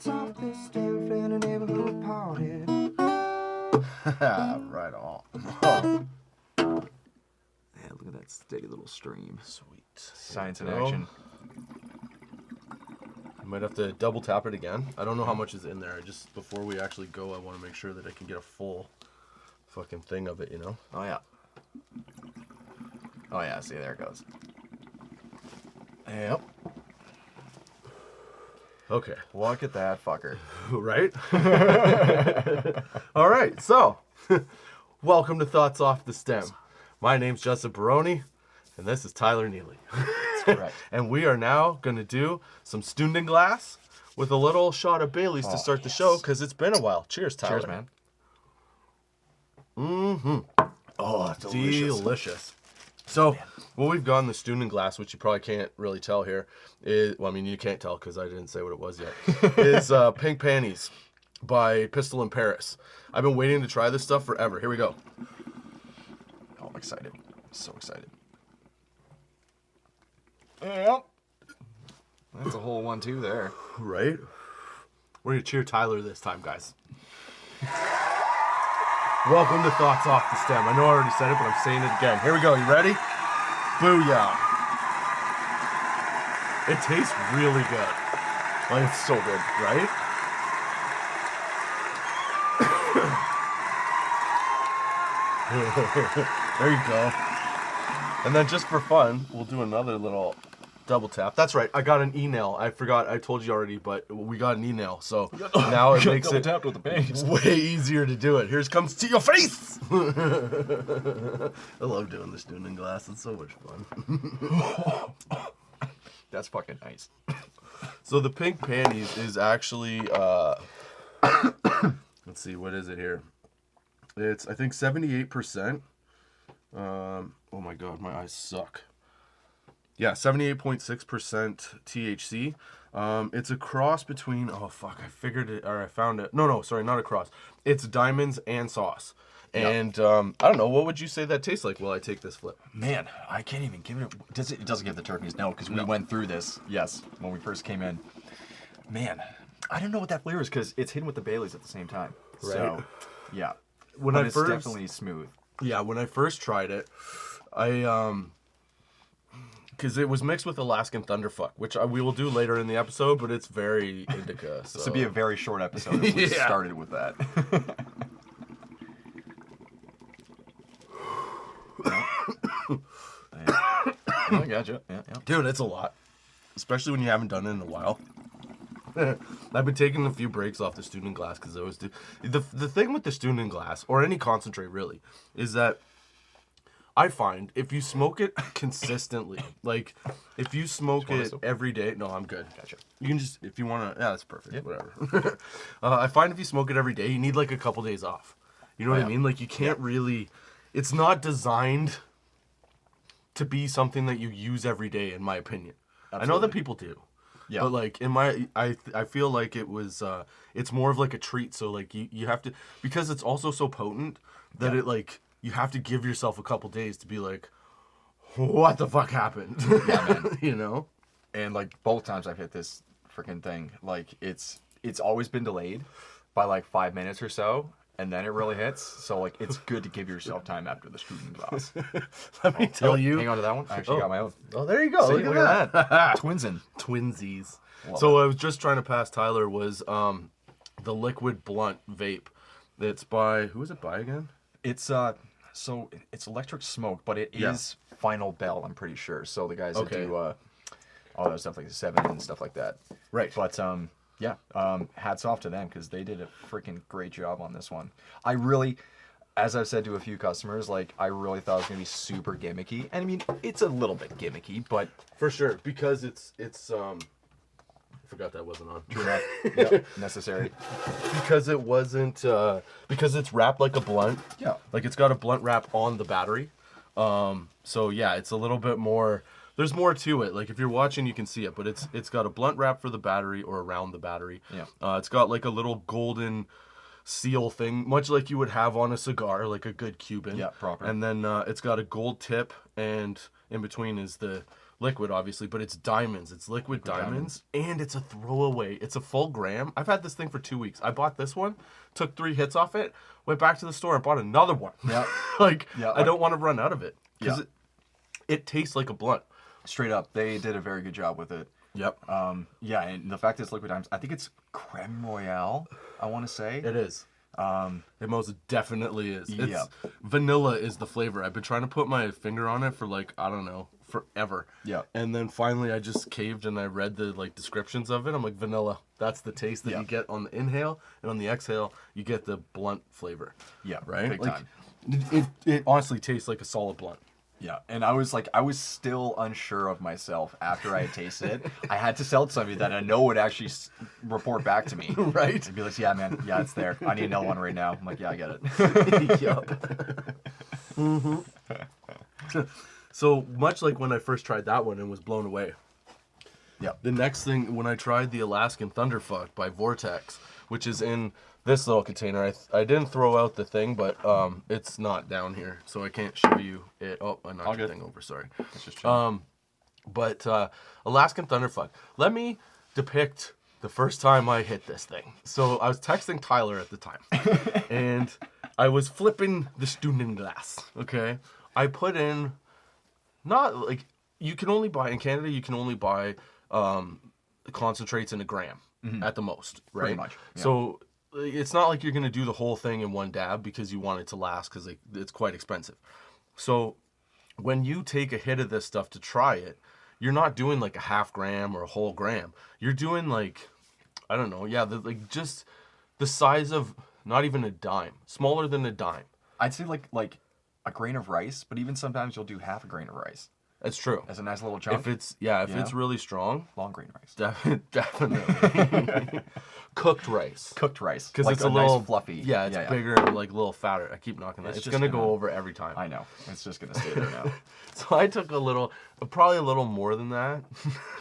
thoughts off the stem for the neighborhood party. Right on. Yeah, look at that steady little stream. Sweet. Science in action. I might have to double tap it again. I don't know how much is in there. Just before we actually go, I want to make sure that I can get a full fucking thing of it, you know? Oh, yeah. Oh, yeah. See, there it goes. Yep. Okay. Look at that fucker. Right? All right. So, welcome to Thoughts Off the Stem. My name's Justin Barone, and this is Tyler Neely. That's correct. And we are now going to do some Stundenglass with a little shot of Bailey's to start the show, because it's been a while. Cheers, Tyler. Cheers, man. Mm-hmm. Oh, delicious. So, what we've got in the Stundenglass, which you probably can't really tell here, is, well, I mean, you can't tell because I didn't say what it was yet, is Pink Panties by Pistol in Paris. I've been waiting to try this stuff forever. Here we go. Oh, I'm excited. So excited. Yep. That's a whole 1-2 there. Right? We're going to cheer Tyler this time, guys. Welcome to Thoughts Off the Stem. I know I already said it, but I'm saying it again. Here we go. You ready? Booyah. It tastes really good. Like, it's so good, right? There you go. And then just for fun, we'll do another little double tap. That's right. I got an email. I forgot. I told you already, but we got an email. So now it makes it tapped with the panties. way easier to do it. Here's comes to your face. I love doing this Stundenglass. It's so much fun. That's fucking nice. So the Pink Panties is actually, let's see, what is it here? It's, I think, 78%. Oh my god, my eyes suck. Yeah, 78.6% THC. It's a cross between, oh fuck, I figured it, or I found it. No, sorry, not a cross. It's diamonds and sauce. And I don't know, what would you say that tastes like while I take this flip? Man, I can't even give it. It doesn't give the turkeys, no, because we went through this, yes, when we first came in. Man, I don't know what that flavor is, because it's hidden with the Baileys at the same time. Right. So, yeah. When But I it's first, definitely smooth. yeah, when I first tried it, because it was mixed with Alaskan Thunderfuck, which we will do later in the episode, but it's very indica. So. This would be a very short episode if we started with that. I gotcha. Yeah. Dude, it's a lot. Especially when you haven't done it in a while. I've been taking a few breaks off the Stundenglass because I always do. The thing with the Stundenglass, or any concentrate really, is that I find if you smoke it consistently, like if you smoke it every day, no, I'm good. Gotcha. You can just, if you want to, yeah, that's perfect, whatever. I find if you smoke it every day, you need like a couple days off. You know what I mean? Like you can't really, it's not designed to be something that you use every day, in my opinion. Absolutely. I know that people do. Yeah. But like in my, I feel like it was, it's more of like a treat. So like you have to, because it's also so potent that it like, you have to give yourself a couple days to be like, what the fuck happened? Yeah, man. You know? And like both times I've hit this freaking thing, like it's always been delayed by like 5 minutes or so, and then it really hits. So like it's good to give yourself time after the Stundenglass. Let me tell you. Hang on to that one. I actually got my own. Oh, there you go. See, look at that. Twinsin'. Twinsies. Love So I was just trying to pass Tyler was the Liquid Blunt vape. It's by, who is it by again? It's so it's Electric Smoke, but it is Final Bell, I'm pretty sure. So the guys that do all that stuff like the 7 and stuff like that. Right. But hats off to them because they did a freaking great job on this one. I really, as I've said to a few customers, like I really thought it was gonna be super gimmicky. And I mean, it's a little bit gimmicky, but For sure, because it's I forgot that wasn't on. necessary. Because it wasn't because it's wrapped like a blunt. Yeah. Like it's got a blunt wrap on the battery. So yeah, it's a little bit more, there's more to it. Like if you're watching you can see it, but it's got a blunt wrap for the battery or around the battery. Yeah. It's got like a little golden seal thing, much like you would have on a cigar, like a good Cuban. Yeah, proper. And then it's got a gold tip, and in between is the liquid, obviously, but it's diamonds. It's liquid diamonds, and it's a throwaway. It's a full gram. I've had this thing for 2 weeks. I bought this one, took 3 hits off it, went back to the store and bought another one. Yeah. I don't want to run out of it because Yeah. it tastes like a blunt. Straight up, they did a very good job with it. Yep. Yeah, and the fact that it's liquid diamonds, I think it's creme royale, I want to say. It is. It most definitely is. Yeah. Vanilla is the flavor. I've been trying to put my finger on it for like, I don't know, forever. Yeah. And then finally I just caved and I read the like descriptions of it. I'm like, vanilla. That's the taste that you get on the inhale, and on the exhale you get the blunt flavor. Yeah, Right? big Like, time. it honestly tastes like a solid blunt. Yeah, and I was still unsure of myself after I had tasted it. I had to sell it to somebody that I know would actually report back to me. Right? And be like, yeah, man, yeah, it's there. I need another one right now. I'm like, yeah, I get it. Yup. So much like when I first tried that one and was blown away. Yeah. The next thing, when I tried the Alaskan Thunderfuck by Vortex, which is in this little container, I didn't throw out the thing, but it's not down here, so I can't show you it. Oh, I knocked the thing over, sorry. It's just chilling. But Alaskan Thunderfuck. Let me depict the first time I hit this thing. So I was texting Tyler at the time, and I was flipping the Stundenglas, okay? I put in, not like, you can only buy, in Canada, you can only buy concentrates in a gram at the most, right? Pretty much, yeah. So it's not like you're going to do the whole thing in one dab because you want it to last, because it's quite expensive. So when you take a hit of this stuff to try it, you're not doing like a half gram or a whole gram. You're doing like, I don't know, like just the size of not even a dime, smaller than a dime. I'd say like a grain of rice, but even sometimes you'll do half a grain of rice. That's true. As a nice little chunk. If it's really strong, long grain rice. Definitely. Cooked rice. Cooked rice. Because like it's a little nice fluffy. Yeah, it's bigger and like a little fatter. I keep knocking that. It's gonna go over every time. I know. It's just gonna stay there now. So I took probably a little more than that,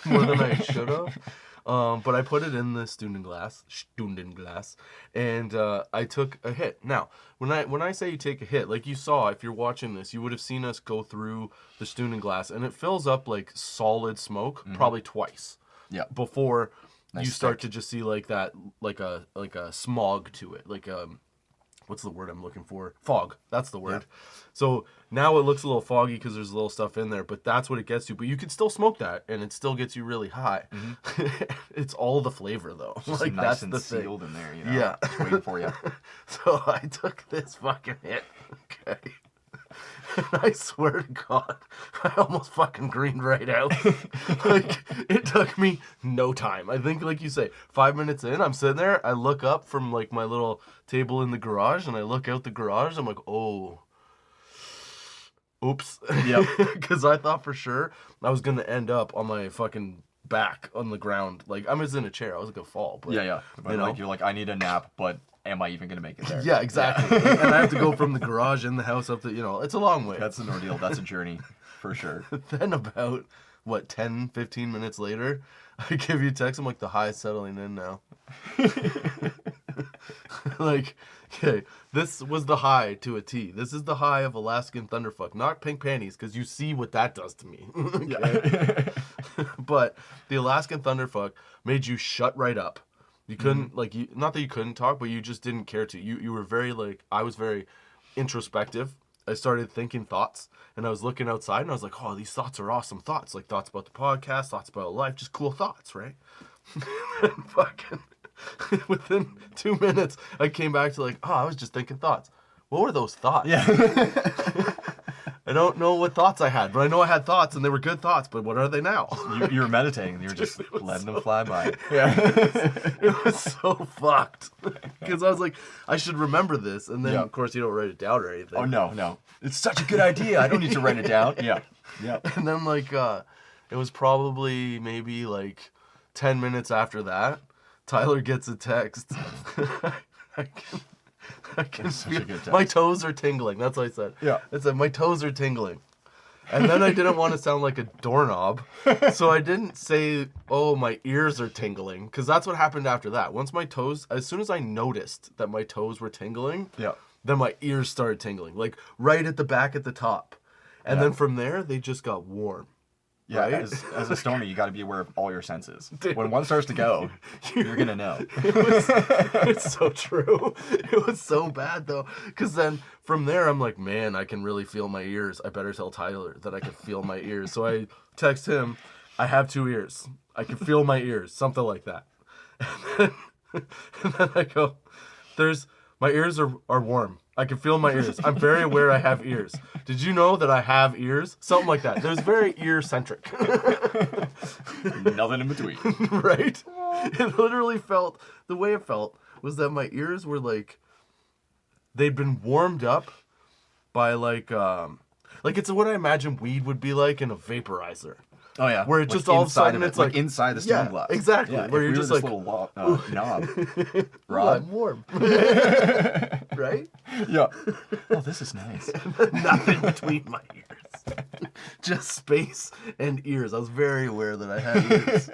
more than I should have. But I put it in the Stundenglas, and I took a hit. Now, when I say you take a hit, like you saw, if you're watching this, you would have seen us go through the Stundenglas, and it fills up like solid smoke, probably twice. Yeah. Before Nice you start thick. to just see like that, like a smog to it, like what's the word I'm looking for? Fog. That's the word. Yeah. So now it looks a little foggy because there's a little stuff in there, but that's what it gets to. But you can still smoke that, and it still gets you really high. It's all the flavor, though. Just like nice that's and the sealed thing. in there, you know? Yeah, Just waiting for you. So I took this fucking hit. Okay. And I swear to God, I almost fucking greened right out. Like, it took me no time. I think, like you say, 5 minutes in, I'm sitting there, I look up from, like, my little table in the garage, and I look out the garage, I'm like, oh. Oops. Yep. Because I thought for sure I was going to end up on my fucking back on the ground. Like, I was in a chair. I was going to fall. But, Yeah. But like, you're like, I need a nap, but am I even going to make it there? Yeah, exactly. And I have to go from the garage in the house up to, it's a long way. That's an ordeal. That's a journey, for sure. Then about, 10, 15 minutes later, I give you a text. I'm like, the high is settling in now. Like, okay, this was the high to a T. This is the high of Alaskan Thunderfuck, not Pink Panties, because you see what that does to me. Okay? But the Alaskan Thunderfuck made you shut right up. You couldn't, not that you couldn't talk, but you just didn't care to. You were very, I was very introspective. I started thinking thoughts, and I was looking outside, and I was like, oh, these thoughts are awesome thoughts. Like, thoughts about the podcast, thoughts about life, just cool thoughts, right? And fucking, within 2 minutes, I came back to I was just thinking thoughts. What were those thoughts? Yeah. I don't know what thoughts I had, but I know I had thoughts, and they were good thoughts, but what are they now? You were meditating, and you were just letting them fly by. Yeah. It was so fucked. Because I was like, I should remember this. And then, of course, you don't write it down or anything. Oh, no. It's such a good idea. I don't need to write it down. Yeah. And then, it was probably maybe 10 minutes after that, Tyler gets a text. I can feel, my toes are tingling. That's what I said. Yeah. I said, my toes are tingling. And then I didn't want to sound like a doorknob. So I didn't say, oh, my ears are tingling. Because that's what happened after that. Once my toes, as soon as I noticed that my toes were tingling, then my ears started tingling. Right at the back at the top. And then from there, they just got warm. Yeah, right? as a stoner, you got to be aware of all your senses. Dude. When one starts to go, you're gonna know. It's so true. It was so bad though, because then from there I'm like, man, I can really feel my ears. I better tell Tyler that I can feel my ears. So I text him, I have 2 ears. I can feel my ears, something like that. And then I go, my ears are warm. I can feel my ears. I'm very aware I have ears. Did you know that I have ears? Something like that. It was very ear-centric. Nothing in between. Right? It literally felt, the way it felt was that my ears were like, they'd been warmed up by like it's what I imagine weed would be like in a vaporizer. Oh yeah, Where it just all of a sudden it's like inside the steam glass. Exactly. Yeah, where you're just like, little knob. ooh, Rod. I'm warm. Right? Yeah. Oh, this is nice. Nothing between my ears. Just space and ears. I was very aware that I had ears.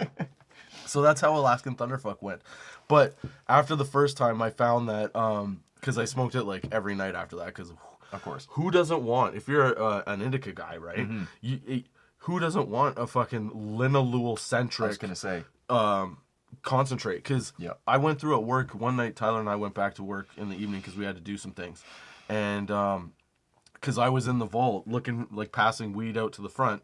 So that's how Alaskan Thunderfuck went. But after the first time, I found that because I smoked it like every night after that. Because Of course. who doesn't want, if you're an indica guy, right? Who doesn't want a fucking linalool centric? I was gonna say. Concentrate, because Yeah. I went through at work one night. Tyler and I went back to work in the evening because we had to do some things, and because I was in the vault looking, like, passing weed out to the front,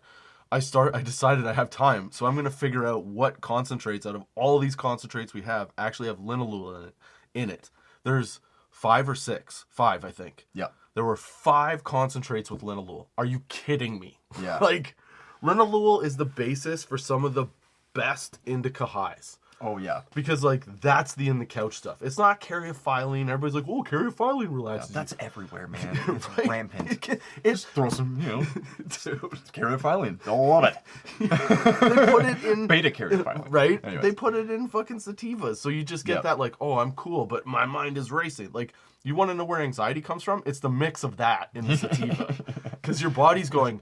I decided I have time, so I'm gonna figure out what concentrates out of all these concentrates we have actually have linalool in it. There's 5 or 6, I think. Yeah. There were 5 concentrates with linalool. Are you kidding me? Yeah. Like, linalool is the basis for some of the best indica highs. Oh yeah. Because, like, that's the in the couch stuff. It's not caryophyllene. Everybody's like, oh, caryophyllene relaxes you. That's everywhere, man. It's Right? rampant. It's Throw some, dude. caryophyllene. They'll love it. They put it in Beta caryophyllene. right. Anyways. They put it in fucking sativas, so you just get Yep. that, like, oh, I'm cool, but my mind is racing. Like, you want to know where anxiety comes from? It's the mix of that in the sativa, because your body's going,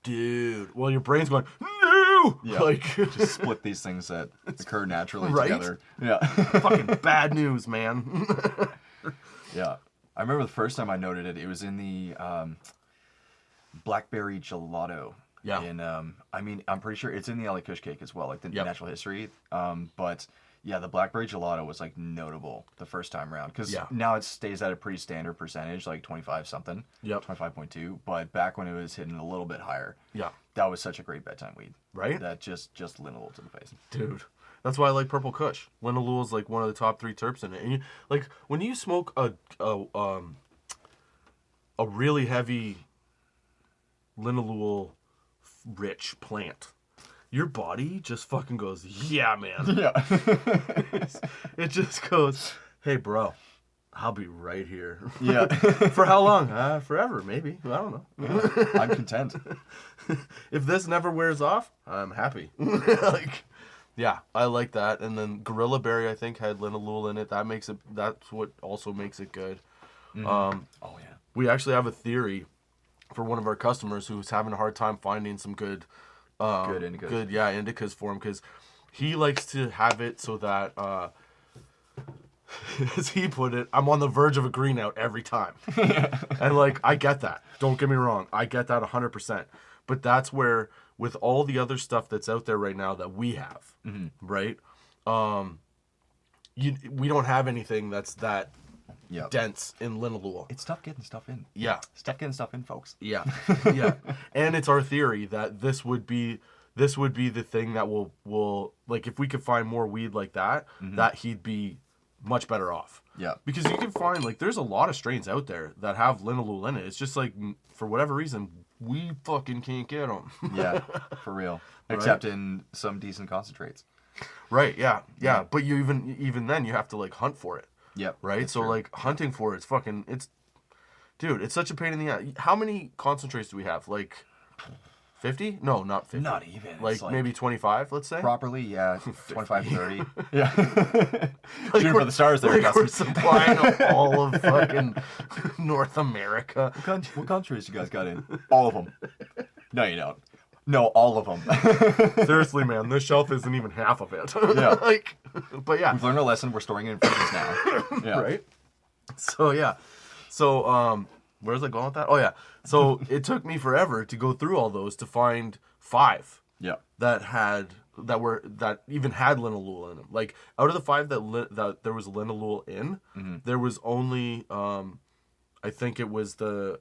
dude. Well, your brain's going, no. Yeah. Like, Just split these things that occur naturally Right? together. Yeah. fucking bad news, man. Yeah. I remember the first time I noted it, it was in the blackberry gelato. Yeah. In I mean, I'm pretty sure it's in the LA Kush cake as well, like the Yep. natural history. But yeah, the blackberry gelato was like notable the first time around because Yeah. now it stays at a pretty standard percentage, like 25 something. Yep. 25.2. But back when it was hitting a little bit higher, Yeah. that was such a great bedtime weed. Right? That just linalool to the face. Dude, that's why I like Purple Kush. Linalool is like one of the top 3 terps in it. And you, like, when you smoke a really heavy linalool rich plant, your body just fucking goes, yeah, man. Yeah. It just goes, hey, bro, I'll be right here. Yeah. For how long? Forever, maybe. I don't know. I'm content. If this never wears off, I'm happy. Like, yeah, I like that. And then Gorilla Berry, I think, had linalool in it. That's what also makes it good. Oh yeah. We actually have a theory for one of our customers who's having a hard time finding some good indicas. Indicas for him, because he likes to have it so that as he put it, I'm on the verge of a green out every time. And, like, I get that. Don't get me wrong. I get that 100%. But that's where, with all the other stuff that's out there right now that we have, right? We don't have anything that's that Yeah. dense in linalool. It's tough getting stuff in. Yeah. It's tough getting stuff in, folks. Yeah. Yeah. And it's our theory that this would be the thing that will like, if we could find more weed like that, that he'd be much better off. Yeah. Because you can find, like, there's a lot of strains out there that have linalool in it. It's just like, for whatever reason, we fucking can't get them. Yeah, for real. Except in some decent concentrates. Right. Yeah. Yeah. But you even then you have to, like, hunt for it. Yep. Right. that's So true. like, hunting for it's dude, it's such a pain in the ass. How many concentrates do we have? Like 50? No, not 50. Not even. It's Like maybe 25, let's say. properly, yeah, 25, 30. Yeah. Like, Shooting for the stars there, like, we're Justin. supplying all of fucking North America. What countries you guys got in? All of them. No, you don't. No, all of them. Seriously, man, this shelf isn't even half of it. Yeah. Like, but yeah. We've learned our lesson. We're storing it in fridges now. Yeah. Right? So, yeah. So, where's I going with that? Oh, yeah. So, it took me forever to go through all those to find 5 Yeah. that even had linalool in them. Like out of the 5 that there was linalool in, there was only I think it was the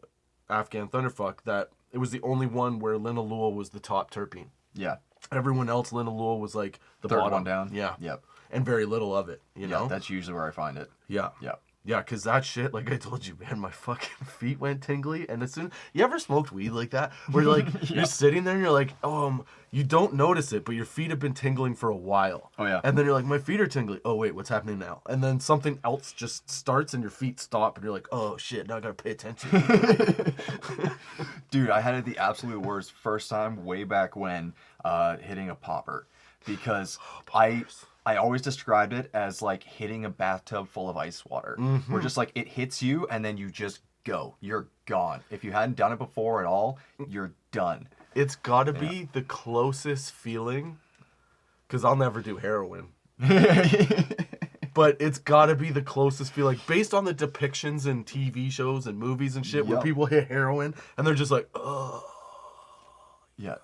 Afghan Thunderfuck that it was the only one where linalool was the top terpene. Yeah. Everyone else, linalool was like the Third bottom. one down. Yeah. Yep. And very little of it, you know? That's usually where I find it. Yeah. Yeah. Yeah, because that shit, like I told you, man, my fucking feet went tingly. And as soon, you ever smoked weed like that? Where you're like, you're sitting there and you're like, you don't notice it, but your feet have been tingling for a while. Oh, yeah. And then you're like, my feet are tingling. Oh, wait, what's happening now? And then something else just starts and your feet stop and you're like, oh, shit, now I gotta pay attention. Dude, I had it the absolute worst first time way back when hitting a popper. Because I always described it as like hitting a bathtub full of ice water. Where just like it hits you and then you just go. You're gone. If you hadn't done it before at all, you're done. It's gotta be the closest feeling, because I'll never do heroin. But it's gotta be the closest feeling, based on the depictions in TV shows and movies and shit, where people hit heroin and they're just like, oh. Yeah.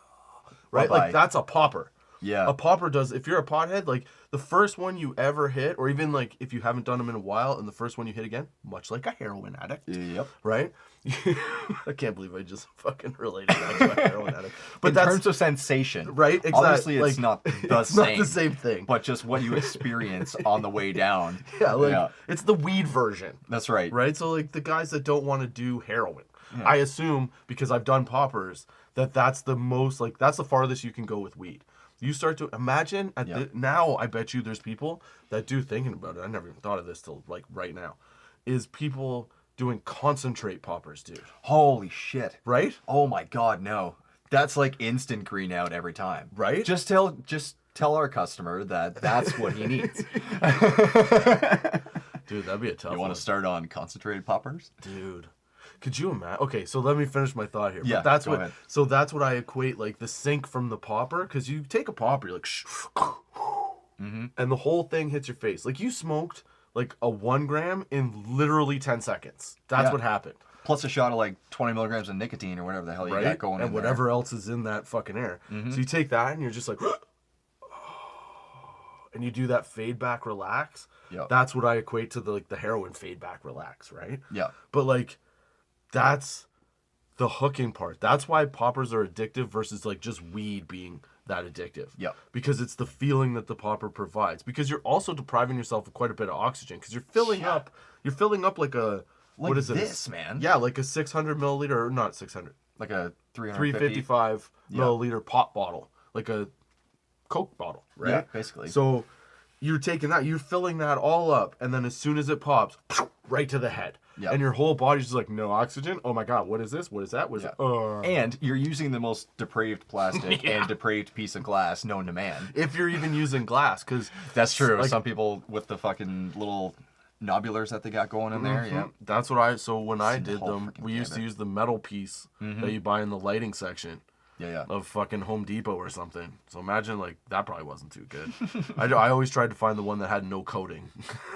Right? Bye-bye. Like, that's a popper. Yeah. A popper does, if you're a pothead, like, the first one you ever hit, or even, like, if you haven't done them in a while, and the first one you hit again, much like a heroin addict. Yep. Right? I can't believe I just fucking related that to a heroin addict. But in that's, terms of sensation. right? Exactly. Obviously, it's like, not the it's same. not the same thing. But just what you experience on the way down. Yeah, it's the weed version. That's right. Right? So, like, the guys that don't want to do heroin, I assume, because I've done poppers, that's the most, like, that's the farthest you can go with weed. You start to imagine now. I bet you there's people that do, thinking about it. I never even thought of this till like right now. Is people doing concentrate poppers, dude? Holy shit! Right? Oh my god, no! That's like instant green out every time. Right? Just tell our customer that that's what he needs. Dude, that'd be a tough one. You want to start on concentrated poppers? Dude. Could you imagine? Okay, so let me finish my thought here. Yeah, but that's go ahead. So that's what I equate, like, the sink from the popper, because you take a popper, you're like, and the whole thing hits your face. Like, you smoked, like, a 1 gram in literally 10 seconds. That's what happened. Plus a shot of, like, 20 milligrams of nicotine or whatever the hell you got going in and whatever else is in that fucking air. So you take that, and you're just like, and you do that fade back relax. Yep. That's what I equate to the heroin fade back relax, right? Yeah. But, like, that's the hooking part. That's why poppers are addictive versus like just weed being that addictive. Yeah. Because it's the feeling that the popper provides. Because you're also depriving yourself of quite a bit of oxygen. Because you're filling up like a what is it? This, man. Yeah, like a 600 milliliter, or not 600, Like a 355 milliliter pop bottle, like a Coke bottle, right? Yeah, basically. So you're taking that, you're filling that all up, and then as soon as it pops, right to the head. Yep. And your whole body's just like, no oxygen? Oh my god, what is this? What is that? What is it? And you're using the most depraved plastic and depraved piece of glass known to man. If you're even using glass, because... That's true. Like, some people with the fucking little nobulars that they got going in there, yeah. That's what so when I did whole them, freaking we used to gamut. use the metal piece that you buy in the lighting section. Yeah. Of fucking Home Depot or something. So imagine, like, that probably wasn't too good. I always tried to find the one that had no coating.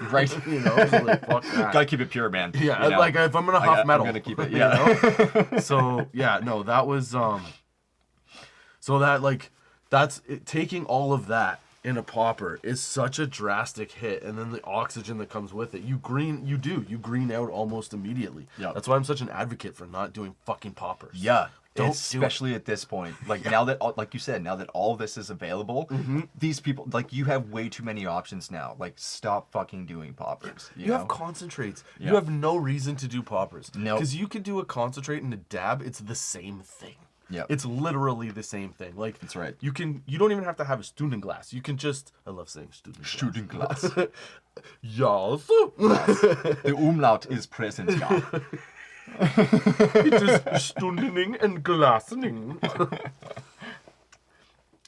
Right. You know, so like, fuck that. Gotta keep it pure, man. Yeah, You know? like, if I'm gonna huff metal. I'm gonna keep it, you yeah. know? So, yeah, no, that was, so that, like, that's, taking all of that in a popper is such a drastic hit, and then the oxygen that comes with it, you green out almost immediately. Yeah. That's why I'm such an advocate for not doing fucking poppers. Yeah. Don't especially at this point. Like, now that, like you said, now that all of this is available, these people, like, you have way too many options now. Like, stop fucking doing poppers. You know? have concentrates. Yeah. You have no reason to do poppers. No. Because you can do a concentrate and a dab, it's the same thing. Yeah. It's literally the same thing. Like, That's right. You don't even have to have a student glass. You can just, I love saying student glass. Student glass. Yes. The umlaut is present, yeah. It is stunning and glassing.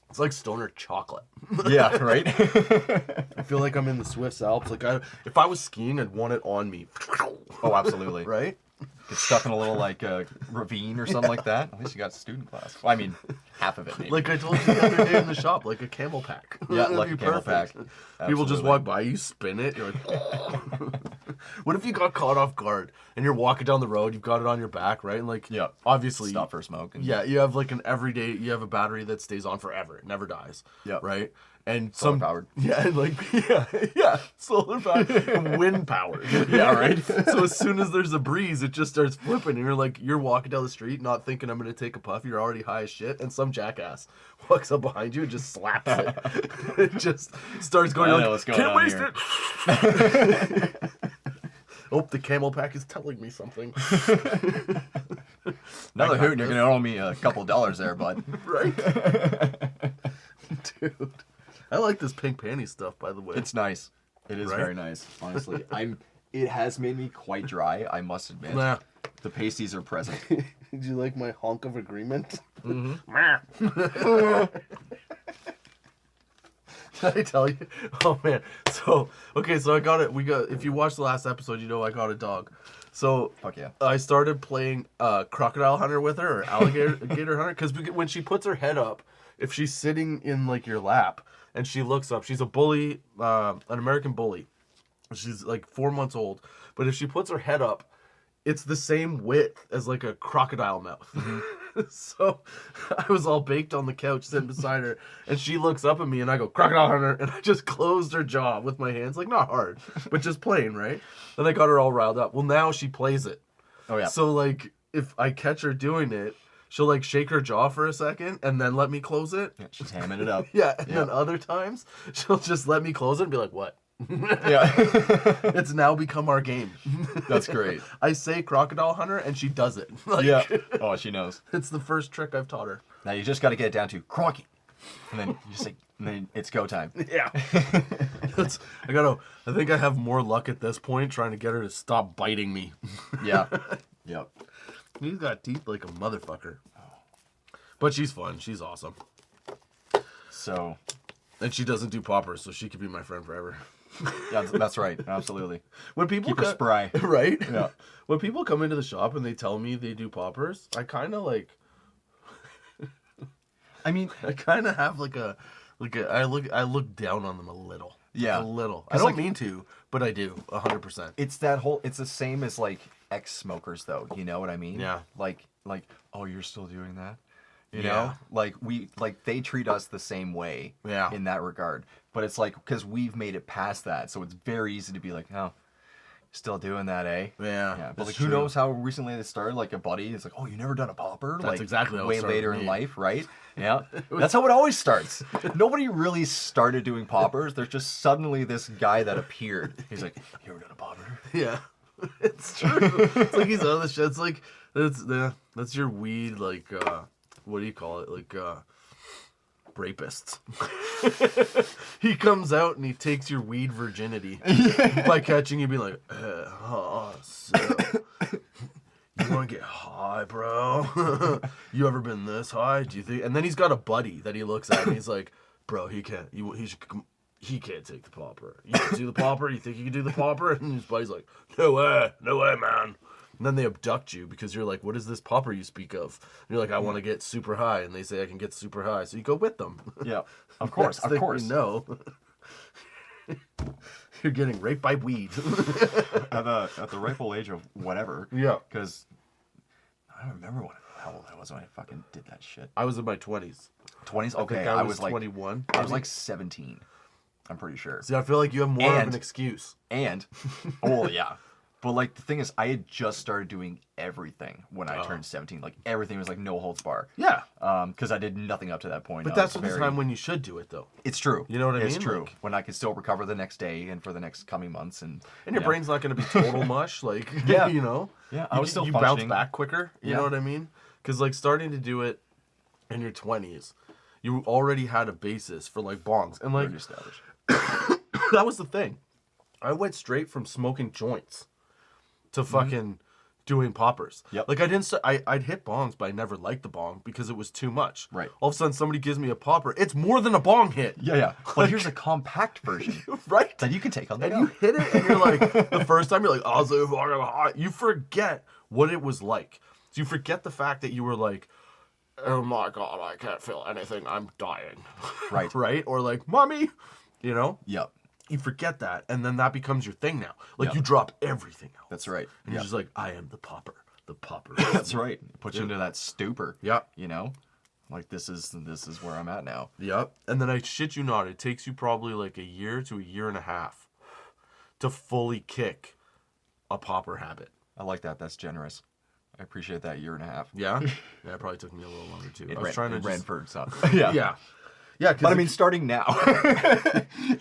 It's like stoner chocolate. Yeah, right? I feel like I'm in the Swiss Alps. Like, if I was skiing, I'd want it on me. Oh, absolutely. Right? Get stuck in a little, like, ravine or something like that. At least you got student class. Well, I mean, half of it, maybe. Like I told you the other day in the shop, like a camel pack. Yeah, That'd like be a camel perfect. pack. People just Absolutely. walk by, you spin it, you're like, What if you got caught off guard and you're walking down the road, you've got it on your back, right? And like, obviously, stop for a smoke. And... Yeah, you have like an everyday. You have a battery that stays on forever. It never dies. Yeah. Right. And Solar powered. Yeah, and like solar powered, wind powered. Yeah, right. So as soon as there's a breeze, it just starts flipping, and you're walking down the street, not thinking I'm gonna take a puff. You're already high as shit, and some jackass walks up behind you and just slaps it. It just starts going. I know what's going Can't on waste here. it. Oh, the camel pack is telling me something. Another hoot, and you're gonna owe me a couple dollars there, bud. Right, dude. I like this pink panties stuff, by the way. It's nice. It is very nice, honestly. It has made me quite dry, I must admit. Nah. The pasties are present. Did you like my honk of agreement? Mm-hmm. Did I tell you? Oh man. So I got it. If you watched the last episode, you know I got a dog. So Fuck yeah. I started playing crocodile hunter with her, or alligator hunter, because when she puts her head up, if she's sitting in like your lap and she looks up, she's a bully, an American bully. She's like 4 months old, but if she puts her head up, it's the same width as like a crocodile mouth. Mm-hmm. So I was all baked on the couch sitting beside her, and she looks up at me, and I go, crocodile hunter, and I just closed her jaw with my hands, like not hard, but just playing, right? Then I got her all riled up. Well, now she plays it. Oh yeah. So like if I catch her doing it, she'll like shake her jaw for a second and then let me close it. Yeah, she's hamming it up. Yeah, and then other times she'll just let me close it and be like, what? Yeah. It's now become our game. That's great. I say crocodile hunter and she does it. Like, Yeah. Oh, she knows. It's the first trick I've taught her. Now you just got to get it down to crocky, and then you just say, and then it's go time. Yeah. I think I have more luck at this point trying to get her to stop biting me. Yeah. Yep. He's got teeth like a motherfucker. But she's fun. She's awesome. So. And she doesn't do poppers, so she could be my friend forever. Yeah, that's right. Absolutely. When people Keep her spry. Right? Yeah. When people come into the shop and they tell me they do poppers, I kind of like. I mean, I kind of have I look down on them a little. Yeah. A little. I don't mean to, but I do 100%. it's the same as like ex-smokers though. You know what I mean? Yeah. Like, oh, you're still doing that? You Yeah. know, like they treat us the same way. Yeah. In that regard, but it's like because we've made it past that, so it's very easy to be like, oh, still doing that, eh? Yeah. Yeah. But it's like, who true. knows how recently they started? Like a buddy, it's like, oh, you never done a popper? That's like, exactly how it way started later with in me. life, right? Yeah. That's how it always starts. Nobody really started doing poppers. There's just suddenly this guy that appeared. He's like, you ever done a popper? Yeah. It's true. It's like he's on the shit. It's like that's your weed, like what do you call it? Like rapists. He comes out and he takes your weed virginity by catching you, being like, so you want to get high, bro? You ever been this high? Do you think? And then he's got a buddy that he looks at and he's like, bro, he can't. He can't take the popper. You can do the popper? You think you can do the popper? And his buddy's like, no way, man. And then they abduct you because you're like, what is this popper you speak of? And you're like, I want to get super high. And they say I can get super high. So you go with them. Yeah, of course, Next thing you know, you're getting raped by weed. at the rightful age of whatever. Yeah. Because I don't remember how old I was when I fucking did that shit. I was in my 20s. 20s? I Okay, think I I was like 21. I was like 17. I'm pretty sure. See, I feel like you have more of And- an excuse. And, oh yeah. But like the thing is, I had just started doing everything when I turned 17. Like everything was like no holds bar. Yeah. Because I did nothing up to that point. But I that's was the time when you should do it, though. It's true. You know what I It's mean? true. Like- when I could still recover the next day and for the next coming months, and Your brain's not going to be total mush. Like, Yeah. you know? Yeah, I was still You bounce functioning. back quicker. You Yeah. know what I mean? Because, like, starting to do it in your 20s, you already had a basis for, like, bongs. And, like, already established. that was the thing. I went straight from smoking joints to fucking doing poppers. Yep. Like I didn't. I'd hit bongs, but I never liked the bong because it was too much. Right. All of a sudden, somebody gives me a popper. It's more than a bong hit. Yeah. But here's a compact version Right. that you can take on the And go. you hit it, and you're like, the first time you're like, oh, so fucking hot. You forget what it was like. So you forget the fact that you were like, oh my god, I can't feel anything. I'm dying. Right. Right. Or like, mommy, you know. Yep. you forget that, and then that becomes your thing now. Like Yep. you drop everything else. That's right. And you're just like, I am the popper. The popper. That's right. Put you into that stupor. Yeah. You know, like this is where I'm at now. Yep. And then I shit you not, it takes you probably like a year to a year and a half to fully kick a popper habit. I like that. That's generous. I appreciate that year and a half. Yeah. Yeah. It probably took me a little longer too. I was trying to ran just... for some. Yeah. Yeah. Yeah. But I mean, starting now.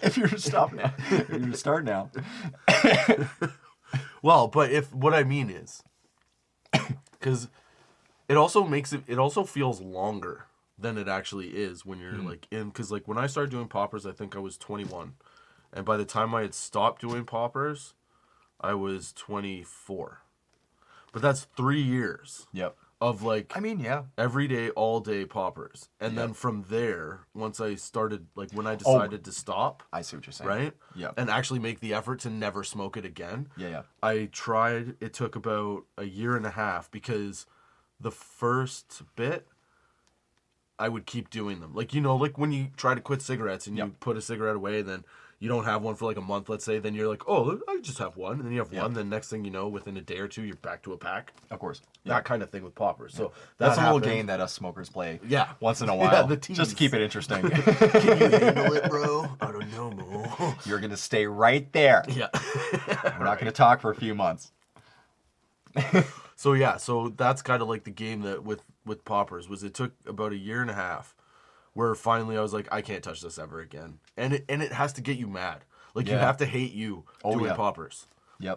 If you're to stop now, if you're to start now. Well, but if what I mean is, because it also feels longer than it actually is when you're like in, because like when I started doing poppers, I think I was 21, and by the time I had stopped doing poppers, I was 24. But that's 3 years Yep. of like, I mean, yeah. every day, all day poppers, and then from there, once I started, like when I decided to stop, I see what you're saying. right? Yeah. And actually make the effort to never smoke it again. Yeah. I tried, it took about a year and a half because the first bit, I would keep doing them. Like, you know, like when you try to quit cigarettes and you put a cigarette away, then you don't have one for like a month, let's say, then you're like, oh, I just have one. And then you have one, then next thing you know, within a day or two, you're back to a pack. Of course. That kind of thing with poppers. So That's a happened. little game that us smokers play. Yeah. Once in a while. Yeah, the just to keep it interesting. Can you handle it, bro? I don't know, bro. You're going to stay right there. Yeah. We're not going to talk for a few months. So yeah, so that's kind of like the game that with poppers was it took about a year and a half where finally I was like, I can't touch this ever again. And it has to get you mad. Like you have to hate you doing poppers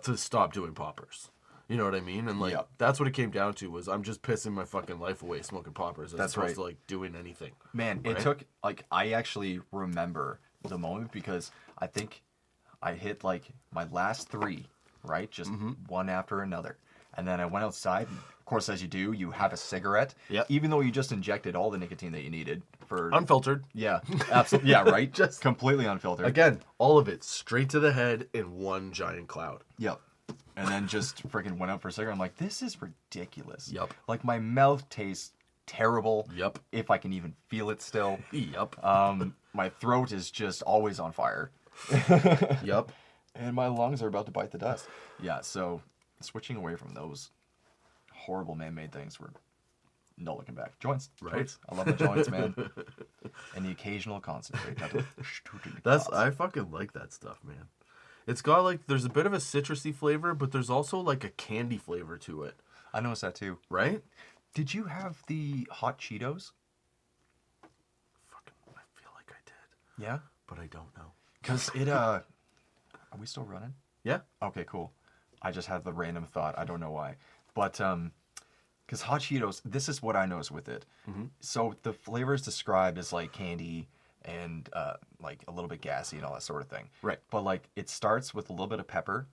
to stop doing poppers. You know what I mean? And like that's what it came down to was I'm just pissing my fucking life away smoking poppers as opposed to like doing anything. Man, it took like I actually remember the moment because I think I hit like my last 3, right? Just one after another. And then I went outside. And of course, as you do, you have a cigarette. Yep. Even though you just injected all the nicotine that you needed for Unfiltered. Yeah, absolutely. Yeah, right. Just completely unfiltered. Again, all of it straight to the head in one giant cloud. Yep. And then just freaking went out for a cigarette. I'm like, this is ridiculous. Yep. Like my mouth tastes terrible. Yep. If I can even feel it still. Yep. My throat is just always on fire. Yep. And my lungs are about to bite the dust. Yeah, so switching away from those horrible man-made things, we're no looking back. Joints. Right. Joints. I love the joints, man. And the occasional concentrate. I fucking like that stuff, man. It's got like, there's a bit of a citrusy flavor, but there's also like a candy flavor to it. I noticed that too. Right? Did you have the hot Cheetos? Fucking, I feel like I did. Yeah? But I don't know. Because it, are we still running? Yeah. Okay, cool. I just had the random thought. I don't know why. But, because hot Cheetos, this is what I noticed with it. So the flavor is described as like candy and like a little bit gassy and all that sort of thing. Right. But like it starts with a little bit of pepper,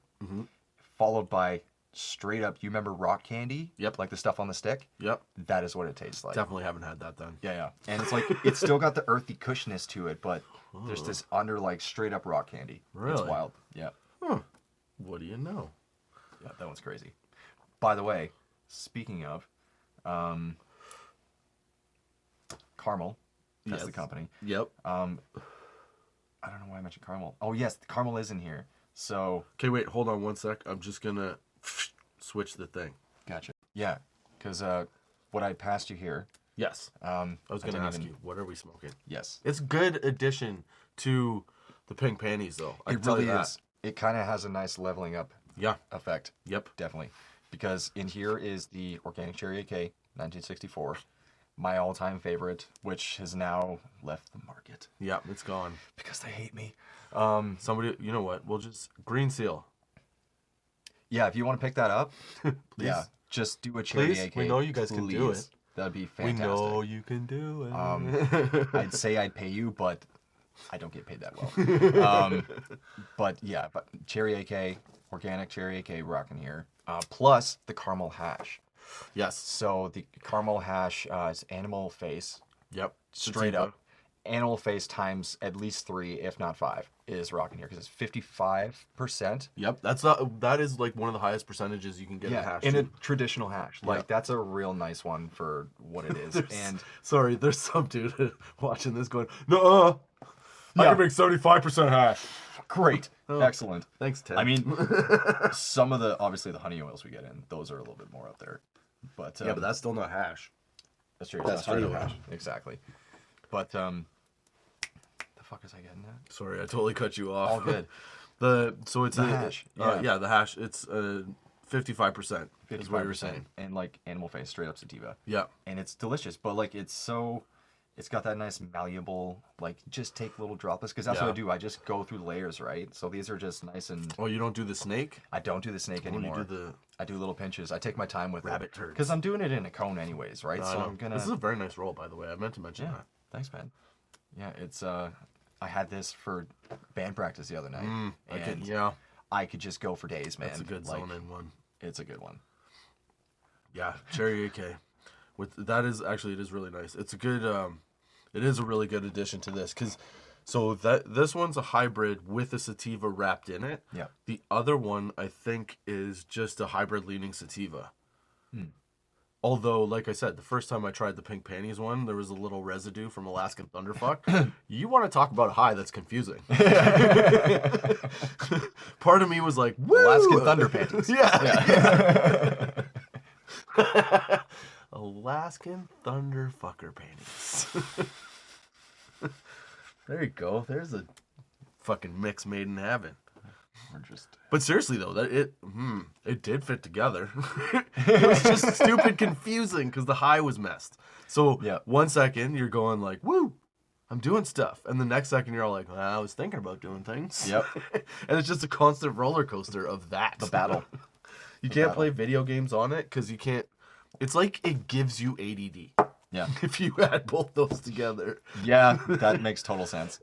followed by straight up, you remember rock candy? Yep. Like the stuff on the stick? Yep. That is what it tastes like. Definitely haven't had that then. Yeah. And it's like, it's still got the earthy cushness to it, but there's this under like straight up rock candy. Really? It's wild. Yeah. Huh. What do you know? Yeah, that one's crazy. By the way, speaking of, Caramel, that's the company. Yep. I don't know why I mentioned Caramel. Oh yes, the Caramel is in here. So. Okay, wait, hold on one sec. I'm just gonna switch the thing. Gotcha. Yeah, because what I passed you here. Yes. I was gonna ask you, what are we smoking? Yes. It's good addition to the pink panties, though. It really is. It kind of has a nice leveling up. Yeah. Effect. Yep. Definitely. Because in here is the Organic Cherry AK 1964, my all-time favorite, which has now left the market. Yeah, it's gone. Because they hate me. Somebody, you know what? We'll just green seal. Yeah, if you want to pick that up, please. Yeah, just do a Cherry Please? AK. We know you guys can do it. That'd be fantastic. We know you can do it. I'd say I'd pay you, but I don't get paid that well. But yeah, but Cherry AK, Organic Cherry AK rocking here. Plus the caramel hash. Yes. So the caramel hash is animal face. Yep. Straight up. Animal face times at least 3, if not 5, is rocking here because it's 55%. Yep. That is like one of the highest percentages you can get in hash. In a traditional hash. Like that's a real nice one for what it is. And sorry, there's some dude watching this going, no, I can make 75% hash. Great. Oh. Excellent. Thanks, Ted. I mean, some of obviously the honey oils we get in, those are a little bit more up there. But yeah, but that's still not hash. that's true. that's That's true. true. Exactly. But the fuck is I getting at? Sorry, I totally cut you off. All good. So it's The hash, yeah, the hash. It's 55%. Is what you were 55%, saying. and like animal face, straight up sativa. Yeah. And it's delicious, but like it's got that nice malleable, like just take little droplets, because that's what I do. I just go through layers, right? So these are just nice and. Oh, you don't do the snake? I don't do the snake anymore. You do the I do little pinches. I take my time with rabbit it turds. because I'm doing it in a cone anyways, right? So I'm gonna. This is a very nice roll, by the way. I meant to mention Yeah. that. Thanks, man. Yeah, it's I had this for band practice the other night, and I could just go for days, man. That's a good zone-in one. It's a good one. Yeah, cherry AK. With that is actually it is really nice. It's a good it is a really good addition to this cuz this one's a hybrid with a sativa wrapped in it. Yeah. The other one I think is just a hybrid leaning sativa. Although, like I said, the first time I tried the pink panties one, there was a little residue from Alaskan Thunderfuck. You want to talk about a high that's confusing. Part of me was like, woo! Alaskan Thunder Panties. Yeah. Alaskan Thunderfucker panties. There you go. There's a fucking mix made in heaven. We're just. But seriously though, that it did fit together. It was just stupid confusing because the high was messed. So 1 second you're going like, woo, I'm doing stuff. And the next second you're all like, well, I was thinking about doing things. Yep. And it's just a constant roller coaster of that. The battle. You can't play video games on it because you can't. It's like it gives you ADD. Yeah. If you add both those together. Yeah, that makes total sense.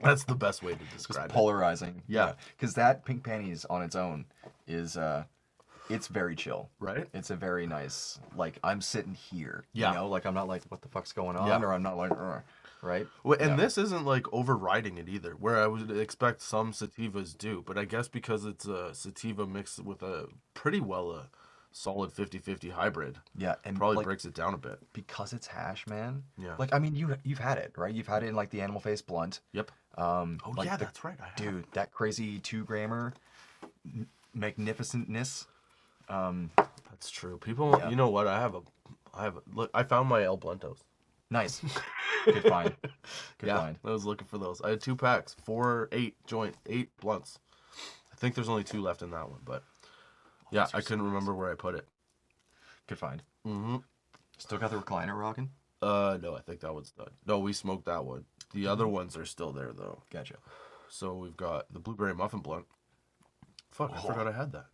That's the best way to describe it. Polarizing. Yeah. Because that pink panties on its own is it's very chill. Right? It's a very nice, like, I'm sitting here. Yeah. You know, like, I'm not like, what the fuck's going on? Yeah. Or I'm not like, right? Well, and this isn't like overriding it either, where I would expect some sativas do. But I guess because it's a sativa mixed with a pretty solid 50-50 hybrid. Yeah. And Probably like, breaks it down a bit. because it's hash, man. Yeah. Like, I mean, you've had it, right? You've had it in like the animal face blunt. Yep. Like yeah, that's right. I have. Dude, that crazy 2-grammer magnificentness. That's true. People, you know what? I have a look. I found my El Bluntos. Nice. Good find. Good find. I was looking for those. I had 2 packs, 8 blunts. I think there's only 2 left in that one, but yeah, I couldn't remember where I put it. Good find. Mm-hmm. Still got the recliner rocking? No, I think that one's done. No, we smoked that one. The other ones are still there though. Gotcha. So we've got the blueberry muffin blunt. Fuck, I forgot I had that.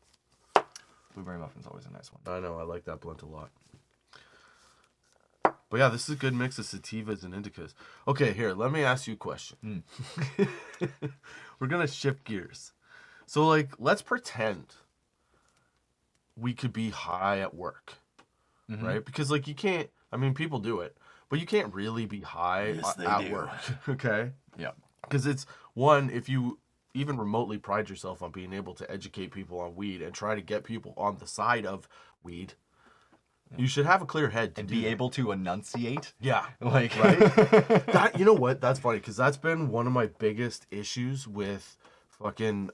Blueberry muffin's always a nice one. I know, I like that blunt a lot. But yeah, this is a good mix of sativas and indicas. Okay, here, let me ask you a question. We're gonna shift gears. So like, let's pretend we could be high at work, right? Because like you can't, I mean, people do it, but you can't really be high at work, okay? Yeah. Because it's, one, if you even remotely pride yourself on being able to educate people on weed and try to get people on the side of weed, you should have a clear head to be able to enunciate. Yeah. Like, right? That, you know what? That's funny because that's been one of my biggest issues with fucking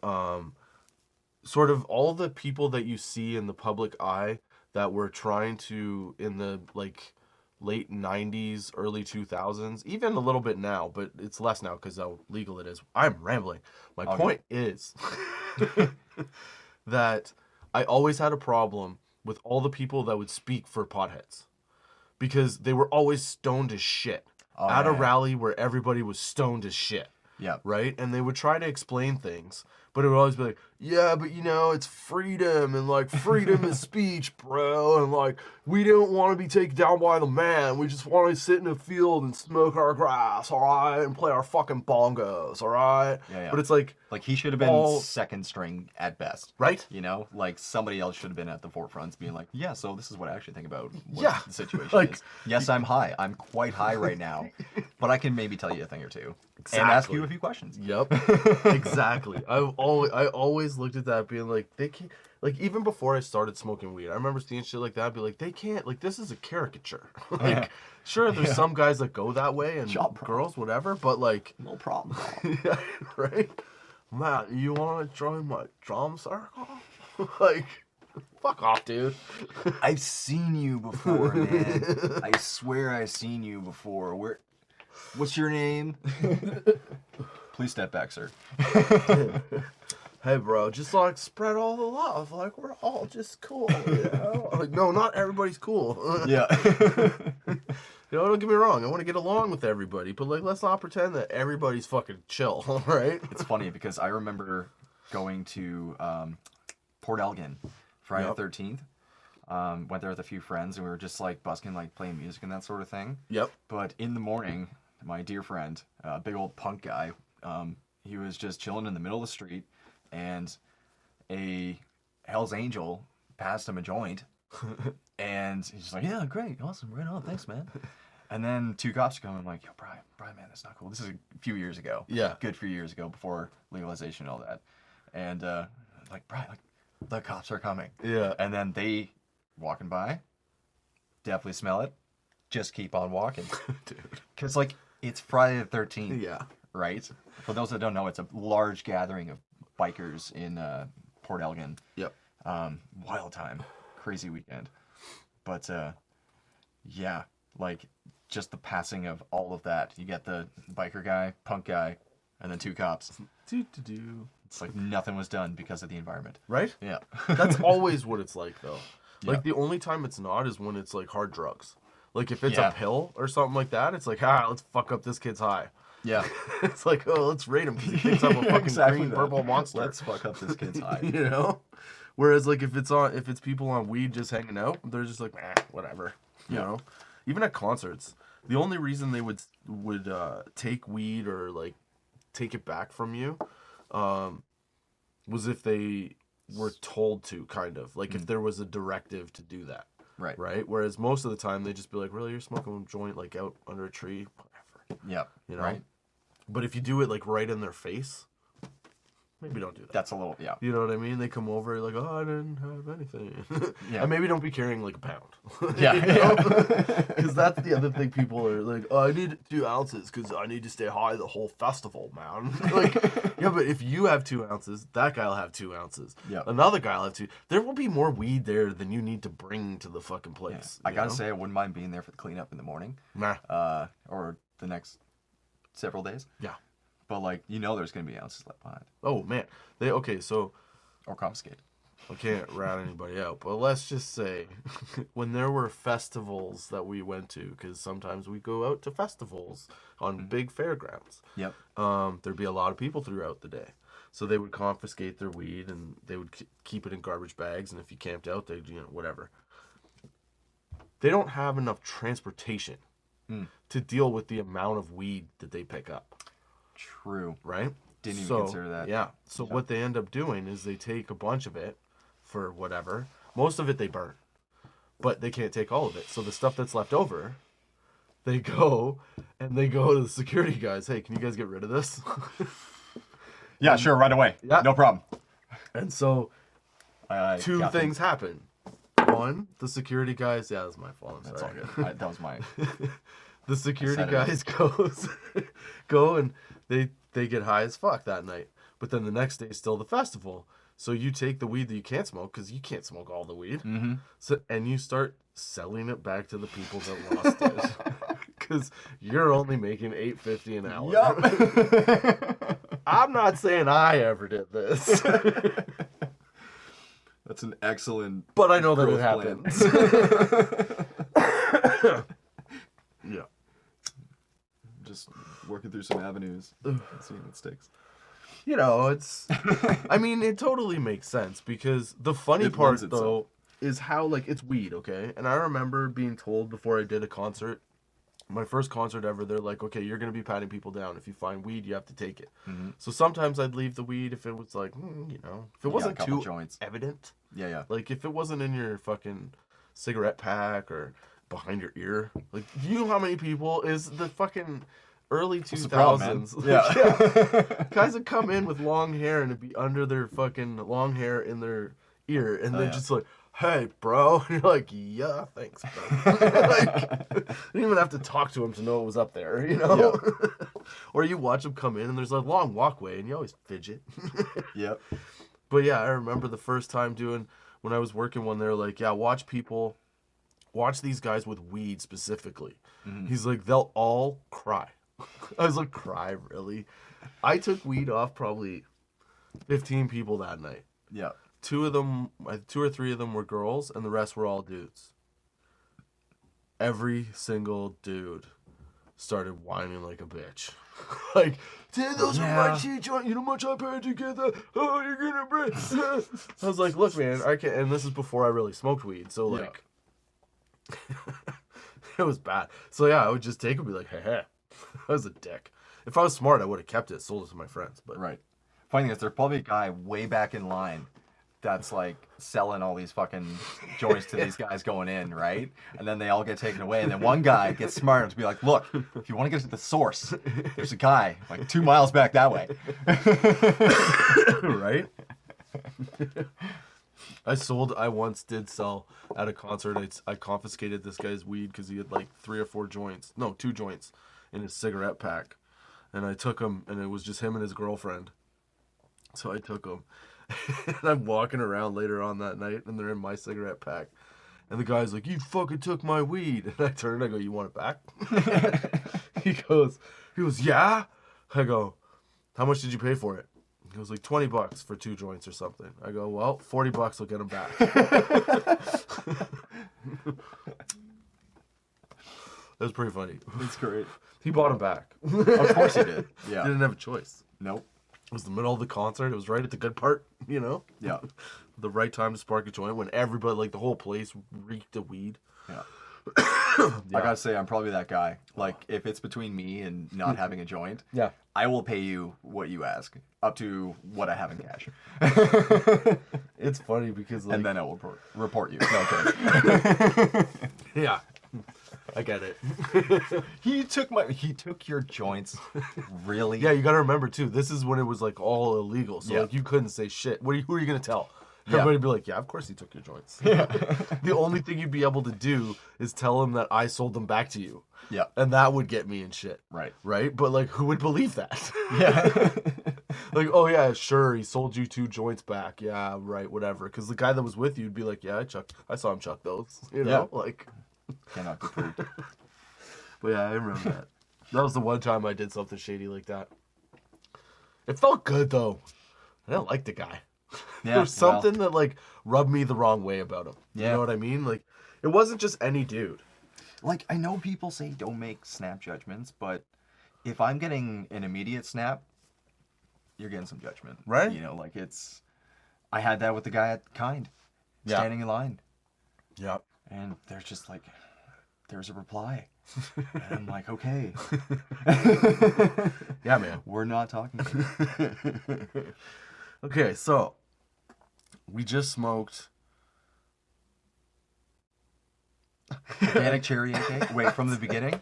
sort of all the people that you see in the public eye that were trying to, in the like late 90s, early 2000s, even a little bit now, but it's less now because how legal it is. I'm rambling. My point is that I always had a problem with all the people that would speak for potheads because they were always stoned as shit at a rally where everybody was stoned as shit. Yeah. Right? And they would try to explain things, but it would always be like, yeah, but you know, it's freedom and like freedom of speech, bro. And like, we don't want to be taken down by the man. We just want to sit in a field and smoke our grass, all right? And play our fucking bongos, all right? Yeah. But it's like he should have been second string at best. Right? You know, like somebody else should have been at the forefront being like, yeah, so this is what I actually think about what the situation like, is. Yes, I'm high. I'm quite high right now, but I can maybe tell you a thing or two. Exactly. And ask you a few questions. Yep. Exactly. I always looked at that being like, they can't, like even before I started smoking weed, I remember seeing shit like that. I'd be like, they can't, like, this is a caricature. Like, sure, there's some guys that go that way and girls, whatever, but like, no problem. yeah, right? Matt, you want to join my drum circle? Like, fuck off, dude. I've seen you before, man. I swear I've seen you before. What's your name? Please step back, sir. Hey, bro, just like spread all the love. Like, we're all just cool, you know? Like, no, not everybody's cool. Yeah. You know, don't get me wrong. I want to get along with everybody, but like, let's not pretend that everybody's fucking chill, right? It's funny because I remember going to Port Elgin Friday the 13th. Went there with a few friends and we were just like busking, like playing music and that sort of thing. Yep. But in the morning, my dear friend, big old punk guy, he was just chilling in the middle of the street and a Hell's Angel passed him a joint. And he's just like, yeah, great, awesome, right on, thanks, man. And then two cops come and like, yo, Brian, man, that's not cool. This is a few years ago. Yeah. Good few years ago before legalization and all that. And like, Brian, like, the cops are coming. Yeah. And then they walking by, definitely smell it, just keep on walking. Dude. Because, like, it's Friday the 13th. Yeah. Right? For those that don't know, it's a large gathering of bikers in Port Elgin. Yep. Wild time. Crazy weekend. But, yeah, like, just the passing of all of that. You get the biker guy, punk guy, and then two cops. It's like nothing was done because of the environment. Right? Yeah. That's always what it's like, though. Like, Yeah. the only time it's not is when it's, like, hard drugs. Like, if it's Yeah. a pill or something like that, it's like, let's fuck up this kid's high. Yeah. It's like, oh, let's rate him because he picks up a fucking Exactly green that. purple monster. Let's fuck up this kid's high. You know? Whereas, like, if it's people on weed just hanging out, they're just like, whatever. You know? Even at concerts, the only reason they would take weed or, like, take it back from you was if they were told to, kind of. Like, if there was a directive to do that. Right. Right? Whereas most of the time, they'd just be like, really, you're smoking a joint, like, out under a tree? Whatever. Yeah. You know? Right. But if you do it, like, right in their face, maybe don't do that. That's a little, yeah. You know what I mean? They come over like, oh, I didn't have anything. Yeah. And maybe don't be carrying like a pound. Yeah. Because that's the other thing people are like, oh, I need 2 ounces because I need to stay high the whole festival, man. Like, yeah, but if you have 2 ounces, that guy will have 2 ounces. Yeah. Another guy will have 2. There will be more weed there than you need to bring to the fucking place. I you gotta know? say, I wouldn't mind being there for the cleanup in the morning. Nah. Or the next several days. Yeah. But, like, you know there's gonna be ounces left behind. Oh, man. Okay, so Or confiscated. I can't rat anybody out, but let's just say when there were festivals that we went to, because sometimes we go out to festivals on big fairgrounds. Yep. There'd be a lot of people throughout the day. So they would confiscate their weed and they would keep it in garbage bags. And if you camped out, they'd, whatever. They don't have enough transportation to deal with the amount of weed that they pick up. True. Right? Didn't even consider that. Yeah. So what they end up doing is they take a bunch of it for whatever. Most of it they burn. But they can't take all of it. So the stuff that's left over, they go to the security guys. Hey, can you guys get rid of this? Yeah, sure, right away. Yeah. No problem. And so two Captain, things happen. One, the security guys. Yeah, that's my fault. I'm That's sorry. all good. That was my. The security Said it. guys go and they get high as fuck that night. But then the next day is still the festival. So you take the weed that you can't smoke because you can't smoke all the weed. Mm-hmm. So and you start selling it back to the people that lost it because you're only making $8.50 an hour. Yup. I'm not saying I ever did this, That's an excellent. but I know that it growth happens. Yeah. Just working through some avenues and seeing what sticks. It's I mean, it totally makes sense because the funny It part lends though is how like it's weed, okay? And I remember being told before I did a concert, my first concert ever, they're like, okay, you're going to be patting people down. If you find weed, you have to take it. Mm-hmm. So sometimes I'd leave the weed if it was like, if it wasn't couple too joints. evident. Yeah. Like if it wasn't in your fucking cigarette pack or behind your ear. Like, do you know how many people is the fucking early 2000s? Yeah. Guys would come in with long hair and it'd be under their fucking long hair in their ear, and then yeah. just like, hey, bro. And you're like, yeah, thanks, bro. Like, you didn't even have to talk to him to know it was up there, you know? Or you watch him come in, and there's a long walkway, and you always fidget. Yep. But yeah, I remember the first time when I was working one, they're like, yeah, watch these guys with weed specifically. He's like, they'll all cry. I was like, cry, really? I took weed off probably 15 people that night. Yeah. 2 or 3 of them were girls, and the rest were all dudes. Every single dude started whining like a bitch. Like, dude, those are my cheap joint. You know how much I paid to get that? Oh, you're gonna break. I was like, look, man, I can't. And this is before I really smoked weed, so like, it was bad. So yeah, I would just take it and be like, hey. I was a dick. If I was smart, I would have kept it, sold it to my friends. But Right. Funny thing is, there's probably a guy way back in line that's like selling all these fucking joints to these guys going in, right? And then they all get taken away. And then one guy gets smart enough to be like, look, if you want to get to the source, there's a guy like 2 miles back that way. Right? I once did sell at a concert. I confiscated this guy's weed because he had like 2 joints in his cigarette pack. And I took him, and it was just him and his girlfriend. So I took him. And I'm walking around later on that night, and they're in my cigarette pack. And the guy's like, you fucking took my weed. And I turned, I go, you want it back? He goes, yeah? I go, how much did you pay for it? He goes like $20 for 2 joints or something. I go, well, $40 will get him back. That was pretty funny. It's great. He bought him back. Of course he did. Yeah. Didn't have a choice. Nope. It was the middle of the concert. It was right at the good part, you know? Yeah. The right time to spark a joint when everybody, like the whole place reeked of weed. Yeah. I gotta say, I'm probably that guy. Like, if it's between me and not having a joint, Yeah. I will pay you what you ask, up to what I have in cash. It's funny because, like... And then I will report you. No, kidding. Yeah. I get it. He took your joints. Really? Yeah, you gotta remember, too, this is when it was, like, all illegal. So, Yeah. like, you couldn't say shit. Who are you gonna tell? Yeah. Everybody'd be like, yeah, of course he took your joints. Yeah. The only thing you'd be able to do is tell him that I sold them back to you. Yeah. And that would get me in shit. Right. Right? But, like, who would believe that? Yeah. Like, oh, yeah, sure, he sold you 2 joints back. Yeah, right, whatever. Because the guy that was with you would be like, yeah, I saw him chuck those. You know? Yeah. Like... Cannot be proved. But yeah, I remember that. That was the one time I did something shady like that. It felt good, though. I didn't like the guy. Yeah, There's something that, like, rubbed me the wrong way about him. Yeah. You know what I mean? Like, it wasn't just any dude. Like, I know people say don't make snap judgments, but if I'm getting an immediate snap, you're getting some judgment. Right? You know, like, it's... I had that with the guy at Kind, standing in line. Yeah. And there's just like, there's a reply. And I'm like, okay. Yeah, man. We're not talking. Okay, so we just smoked Organic cherry AK? Wait, from the beginning?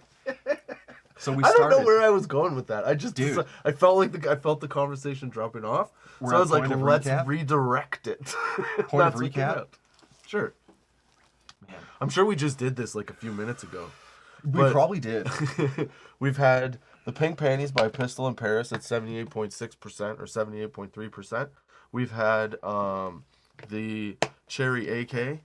So we I started. don't know where I was going with that. I just Dude. I felt like I felt the conversation dropping off. We're So I at was like, point of let's recap? redirect it. Point of That's what came recap? out. Sure. Man, I'm sure we just did this like a few minutes ago. we But- probably did. We've had the Pink Panties by Pistol in Paris at 78.6% or 78.3%. We've had the Cherry AK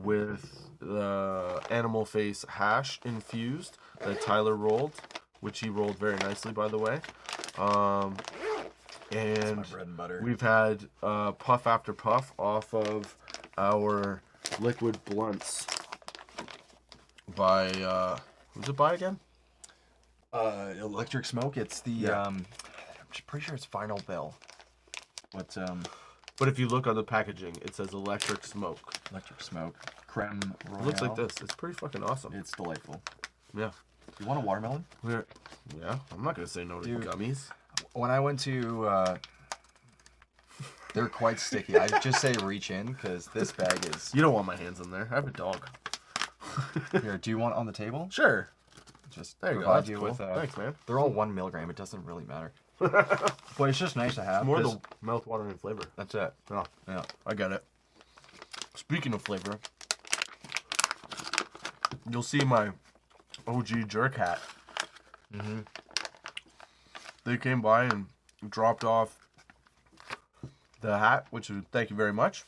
with the Animal Face Hash Infused that Tyler rolled, which he rolled very nicely, by the way. And my bread and butter. we've had Puff After Puff off of our Liquid Blunts by, who's it by again? Electric Smoke. It's the Yeah. I'm pretty sure it's Final Bell. But But if you look on the packaging, it says Electric Smoke. Electric Smoke Creme Royale. It looks like this. It's pretty fucking awesome. It's delightful. Yeah. You want a watermelon? Yeah, I'm not gonna say no to Dude. gummies. When I went to, they're quite sticky. I just say reach in because this bag is. You don't want my hands in there. I have a dog. Here, do you want on the table? Sure. Just There you go. provide That's you cool. with. Thanks, man. They're all 1 milligram. It doesn't really matter. But it's just nice to have. More 'cause the mouth watering flavor. That's it. Yeah, Yeah. I get it. Speaking of flavor, you'll see my OG jerk hat. Mm-hmm. They came by and dropped off the hat, which thank you very much.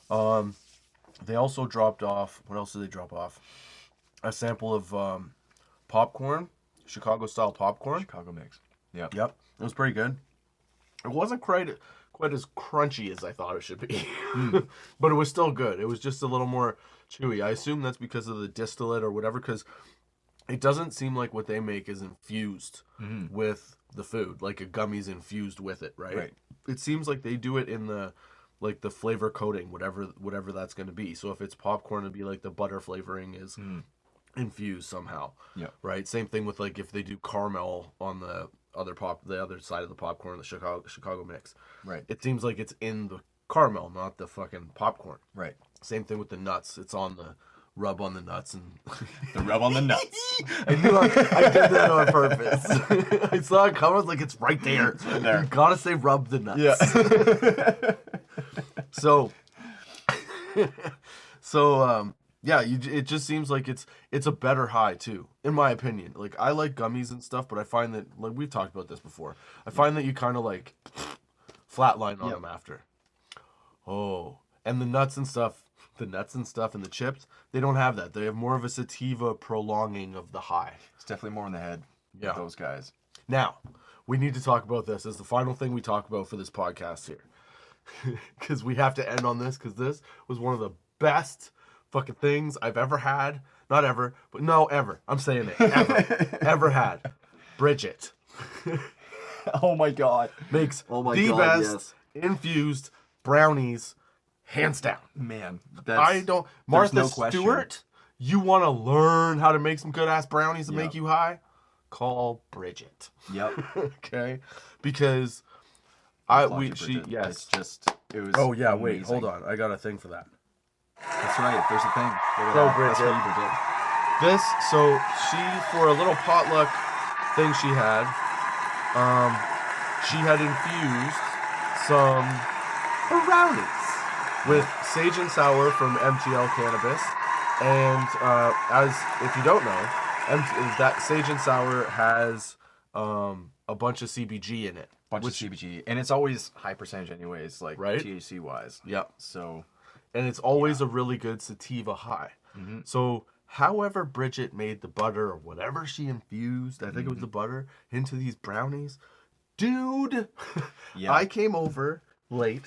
They also dropped off, what else did they drop off? A sample of popcorn, Chicago style popcorn. Chicago mix. Yep. Yep, it was pretty good. It wasn't quite as crunchy as I thought it should be, but it was still good. It was just a little more chewy. I assume that's because of the distillate or whatever, because it doesn't seem like what they make is infused with the food, like a gummy's infused with it, right? Right. It seems like they do it in the flavor coating, whatever that's going to be. So if it's popcorn, it'd be like the butter flavoring is infused somehow. Yeah. Right. Same thing with like if they do caramel on the other side of the popcorn, the Chicago mix. Right. It seems like it's in the caramel, not the fucking popcorn. Right. Same thing with the nuts. It's on the rub on the nuts and The rub on the nuts. I knew I did that on purpose. I saw it coming, like it's right there. It's right there. You gotta say rub the nuts. Yeah. So yeah, it just seems like it's a better high too, in my opinion. Like I like gummies and stuff, but I find that, like we've talked about this before, I find that you kind of like flatline on them after. Oh, and the nuts and stuff and the chips, they don't have that. They have more of a sativa prolonging of the high. It's definitely more in the head. Yeah. With those guys. Now, we need to talk about this as the final thing we talk about for this podcast here. Because we have to end on this, because this was one of the best fucking things I've ever had. Not ever, but no, ever. I'm saying it. Ever. Ever had. Bridget. Oh my god. Makes Oh the best infused brownies, hands down. Man, Martha no question. Stewart, you want to learn how to make some good ass brownies that Yep. make you high? Call Bridget. Yep. Okay? Because It's just it was. Oh yeah, wait, amazing. hold on. I got a thing for that. That's right. There's a thing. So, That's Bridget. for you, Bridget. So she, for a little potluck thing she had infused some brownies with sage and sour from MTL Cannabis, and as if you don't know, that sage and sour has a bunch of CBG in it. Bunch of CBG, and it's always high percentage anyways, like Right? THC wise. Yep. So, And it's always a really good sativa high. Mm-hmm. So, however Bridget made the butter or whatever she infused, I think Mm-hmm. it was the butter, into these brownies, dude, yeah. I came over late.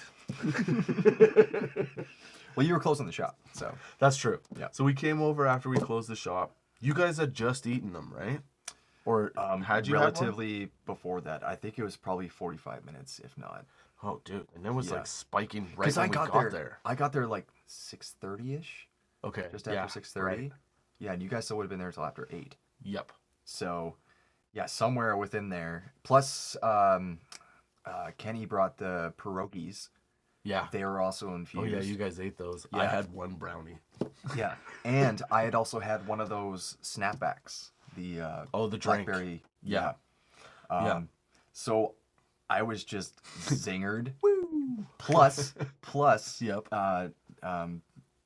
Well, you were closing the shop, so That's true. Yeah. So we came over after we closed the shop. You guys had just eaten them, right? Or had you relatively before that. I think it was probably 45 minutes, if not. had one? Oh, dude. And it was Yeah. like spiking right Because when I we got there. I got there like 6:30 ish, Okay. just after 6:30. right. Yeah, and you guys still would have been there till after 8. Yep. So, yeah, somewhere within there. Plus, Kenny brought the pierogies. Yeah. They were also infused. Oh, yeah, you guys ate those. I Yeah. had one brownie. Yeah, and I had also had one of those snapbacks. The The drink. blackberry. Yeah. Yeah. So I was just zingered. Woo! Plus, Yep. the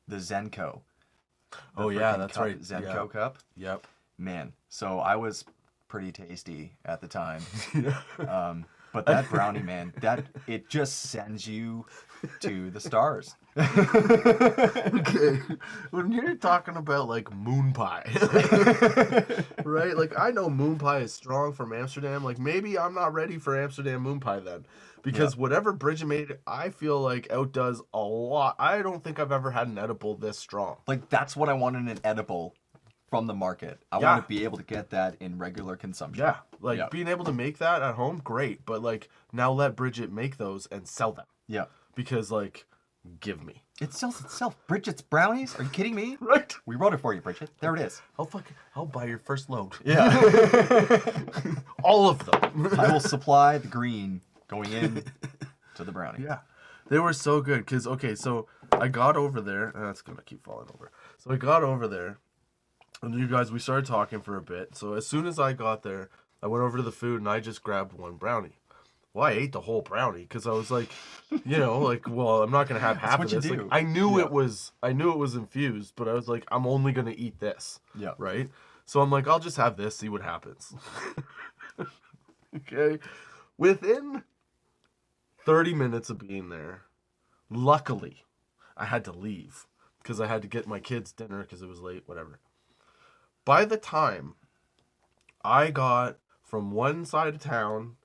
Zenko. Oh, The yeah, freaking that's cup, right. Zenko Yeah. cup. Yep. Man, so I was pretty tasty at the time. But that brownie, man, it just sends you to the stars. Okay. When you're talking about like moon pie, right? Like I know moon pie is strong from Amsterdam. Like maybe I'm not ready for Amsterdam moon pie then. Because whatever Bridget made, I feel like outdoes a lot. I don't think I've ever had an edible this strong. Like that's what I want in an edible from the market. I Yeah. want to be able to get that in regular consumption. Yeah. Like Yeah. being able to make that at home, great. But like now let Bridget make those and sell them. Yeah. Because like, give me. It sells itself. Bridget's brownies? Are you kidding me? Right. We wrote it for you, Bridget. There it is. I'll buy your first load. Yeah. All of them. I will supply the green going in to the brownie. Yeah, they were so good. Because, okay, so I got over there. That's going to keep falling over. So I got over there, and you guys, we started talking for a bit. So as soon as I got there, I went over to the food, and I just grabbed one brownie. well, I ate the whole brownie because I was like, you know, like, well, I'm not gonna have half of what you this. Like, do. I knew Yeah. it was infused, but I was like, I'm only gonna eat this. Yeah. Right. So I'm like, I'll just have this, see what happens. Okay. Within 30 minutes of being there, luckily, I had to leave because I had to get my kids dinner because it was late, whatever. By the time I got from one side of town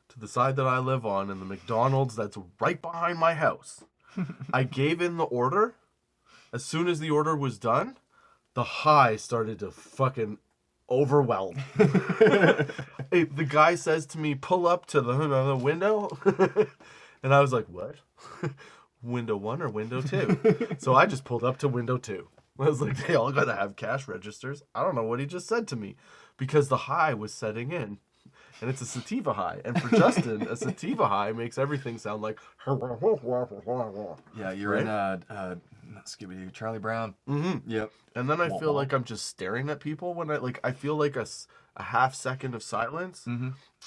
to the side that I live on in the McDonald's that's right behind my house, I gave in the order. As soon as the order was done, the high started to fucking overwhelm. Hey, the guy says to me, pull up to the window. And I was like, what? Window 1 or window 2? So I just pulled up to window 2. I was like, they all gotta have cash registers. I don't know what he just said to me. Because the high was setting in. And it's a sativa high. And for Justin, a sativa high makes everything sound like... Yeah, you're Right? in Scooby-Doo, Charlie Brown. Mm-hmm. Yep. And then I feel like I'm just staring at people when I feel like a half second of silence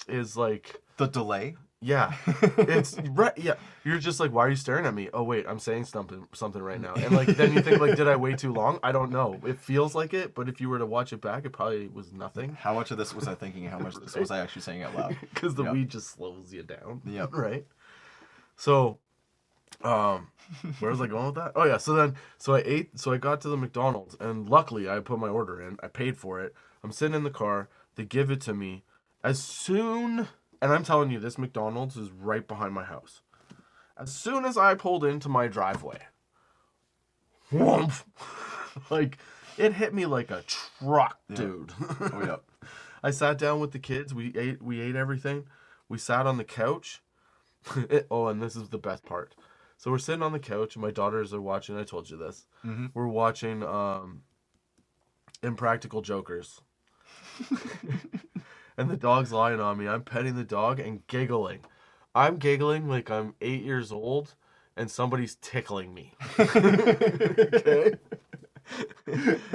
is like... The delay. Yeah, it's right. Yeah, you're just like, why are you staring at me? Oh wait, I'm saying something right now, and like then you think like, did I wait too long? I don't know. It feels like it, but if you were to watch it back, it probably was nothing. How much of this was I thinking? How much of this was I actually saying out loud? Because the Yep. weed just slows you down. Yep. Right. So, where was I going with that? Oh yeah. So I ate. So I got to the McDonald's, and luckily I put my order in. I paid for it. I'm sitting in the car. They give it to me. And I'm telling you, this McDonald's is right behind my house. As soon as I pulled into my driveway, whoomph, like, it hit me like a truck, dude. Oh yeah. I sat down with the kids. We ate everything. We sat on the couch. And this is the best part. So we're sitting on the couch, and my daughters are watching. I told you this. Mm-hmm. We're watching Impractical Jokers. And the dog's lying on me. I'm petting the dog and giggling. I'm giggling like I'm 8 years old and somebody's tickling me. Okay?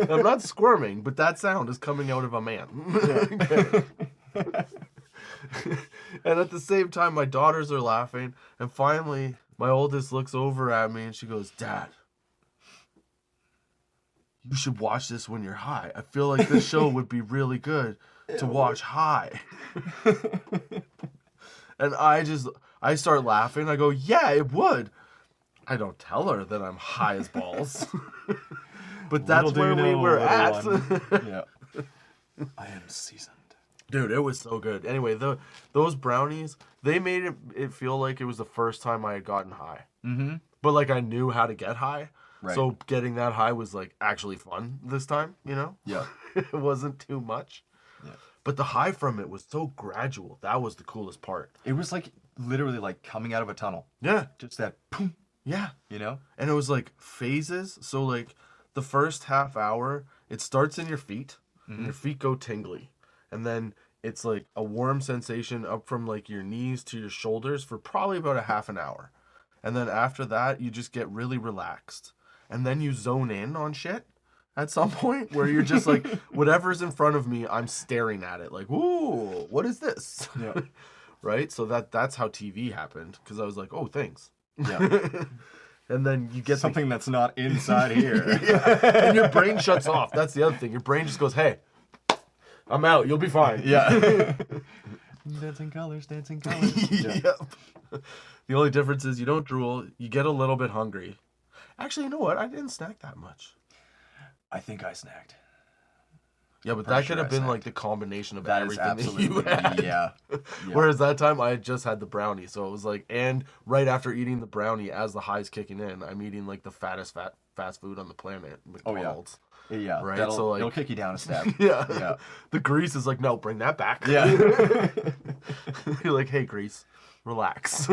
I'm not squirming, but that sound is coming out of a man. Okay? And at the same time, my daughters are laughing. And finally, my oldest looks over at me and she goes, Dad, you should watch this when you're high. I feel like this show would be really good to watch high. And I start laughing. I go, yeah, it would. I don't tell her that I'm high as balls. But that's where we were at. Yeah. I am seasoned. Dude, it was so good. Anyway, those brownies, they made it feel like it was the first time I had gotten high. Mm-hmm. But like I knew how to get high. Right. So getting that high was like actually fun this time, you know? Yeah. It wasn't too much. Yeah. But the high from it was so gradual. That was the coolest part. It was like literally like coming out of a tunnel. Yeah. Just that boom, Yeah. you know? And it was like phases. So like the first half hour, it starts in your feet and your feet go tingly. And then it's like a warm sensation up from like your knees to your shoulders for probably about a half an hour. And then after that, you just get really relaxed. And then you zone in on shit at some point where you're just like, whatever's in front of me, I'm staring at it like, ooh, what is this? Yeah. Right? So that's how TV happened because I was like, oh, thanks. Yeah. And then you get Something that's not inside here. yeah. And your brain shuts off. That's the other thing. Your brain just goes, hey, I'm out. You'll be fine. Yeah. Dancing colors, dancing colors. Yeah. Yep. The only difference is you don't drool. You get a little bit hungry. Actually, you know what? I didn't snack that much. I think I snacked. Yeah, but Pretty that could sure have I been snacked. like the combination of That is everything that you absolutely, had. yeah. Whereas that time I had just had the brownie, so it was like, and right after eating the brownie, as the high's kicking in, I'm eating like the fattest fast food on the planet, McDonald's. Yeah, Right, that'll, so, like- it'll kick you down a step. Yeah. Yeah. The grease is like, no, bring that back. Yeah. You're like, hey, grease, relax.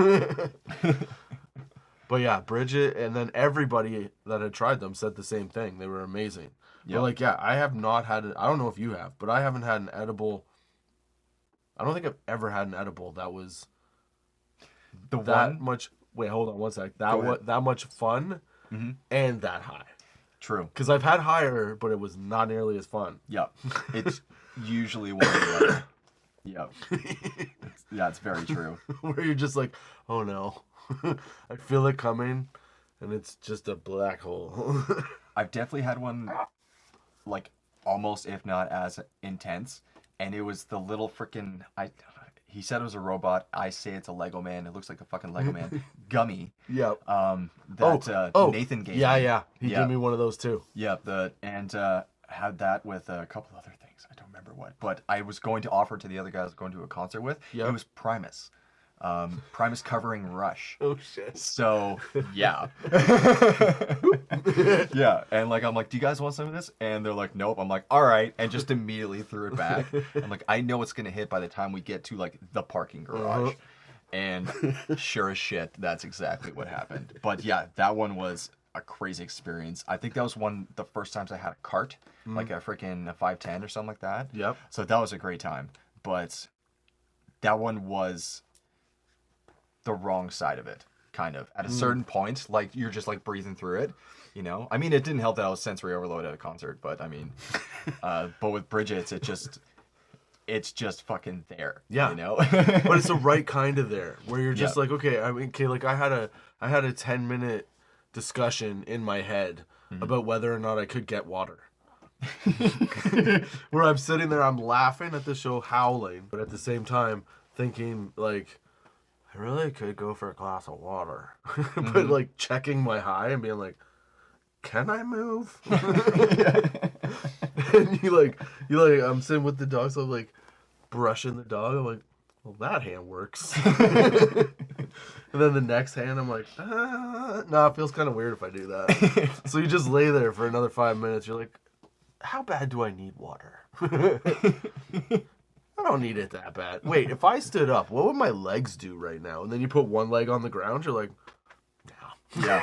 But yeah, Bridget and then everybody that had tried them said the same thing. They were amazing. Yep. But like, yeah, I have not had it. I don't know if you have, but I haven't had an edible. I don't think I've ever had an edible that was The that one, much. Wait, hold on one sec. Go ahead. That much fun Mhm. and that high. True. Because I've had higher, but it was not nearly as fun. Yeah. It's usually one or the other. Yeah. It's very true. Where you're just like, oh no, I feel it coming, and it's just a black hole. I've definitely had one, like, almost, if not as intense, and it was the little freaking, he said it was a robot, I say it's a Lego man, it looks like a fucking Lego man, gummy, Yep. Nathan gave me. Yeah. He Yeah. gave me one of those too. Yeah, had that with a couple other things, I don't remember what, but I was going to offer to the other guy I was going to a concert with, Yep. it was Primus. Primus covering Rush. Oh shit. So yeah. Yeah. And like I'm like, do you guys want some of this? And they're like, nope. I'm like, all right, and just immediately threw it back. I'm like, I know it's gonna hit by the time we get to like the parking garage. And sure as shit, that's exactly what happened. But yeah, that one was a crazy experience. I think that was the first times I had a cart, like a freaking 510 or something like that. Yep. So that was a great time. But that one was the wrong side of it, kind of. At a certain point, like, you're just, like, breathing through it, you know? I mean, it didn't help that I was sensory overloaded at a concert, but, I mean, but with Bridget's, it's just fucking there, Yeah. you know? But it's the right kind of there, where you're just Yeah. like, okay, like I had a 10-minute discussion in my head about whether or not I could get water. Where I'm sitting there, I'm laughing at the show, howling, but at the same time thinking, like, I really could go for a glass of water. But like checking my high and being like, can I move? And you like, I'm sitting with the dog, so I'm like brushing the dog. I'm like, well, that hand works. And then the next hand, I'm like, nah, it feels kind of weird if I do that. So you just lay there for another 5 minutes. You're like, how bad do I need water? I don't need it that bad. Wait, if I stood up, what would my legs do right now? And then you put one leg on the ground, you're like, no. Yeah.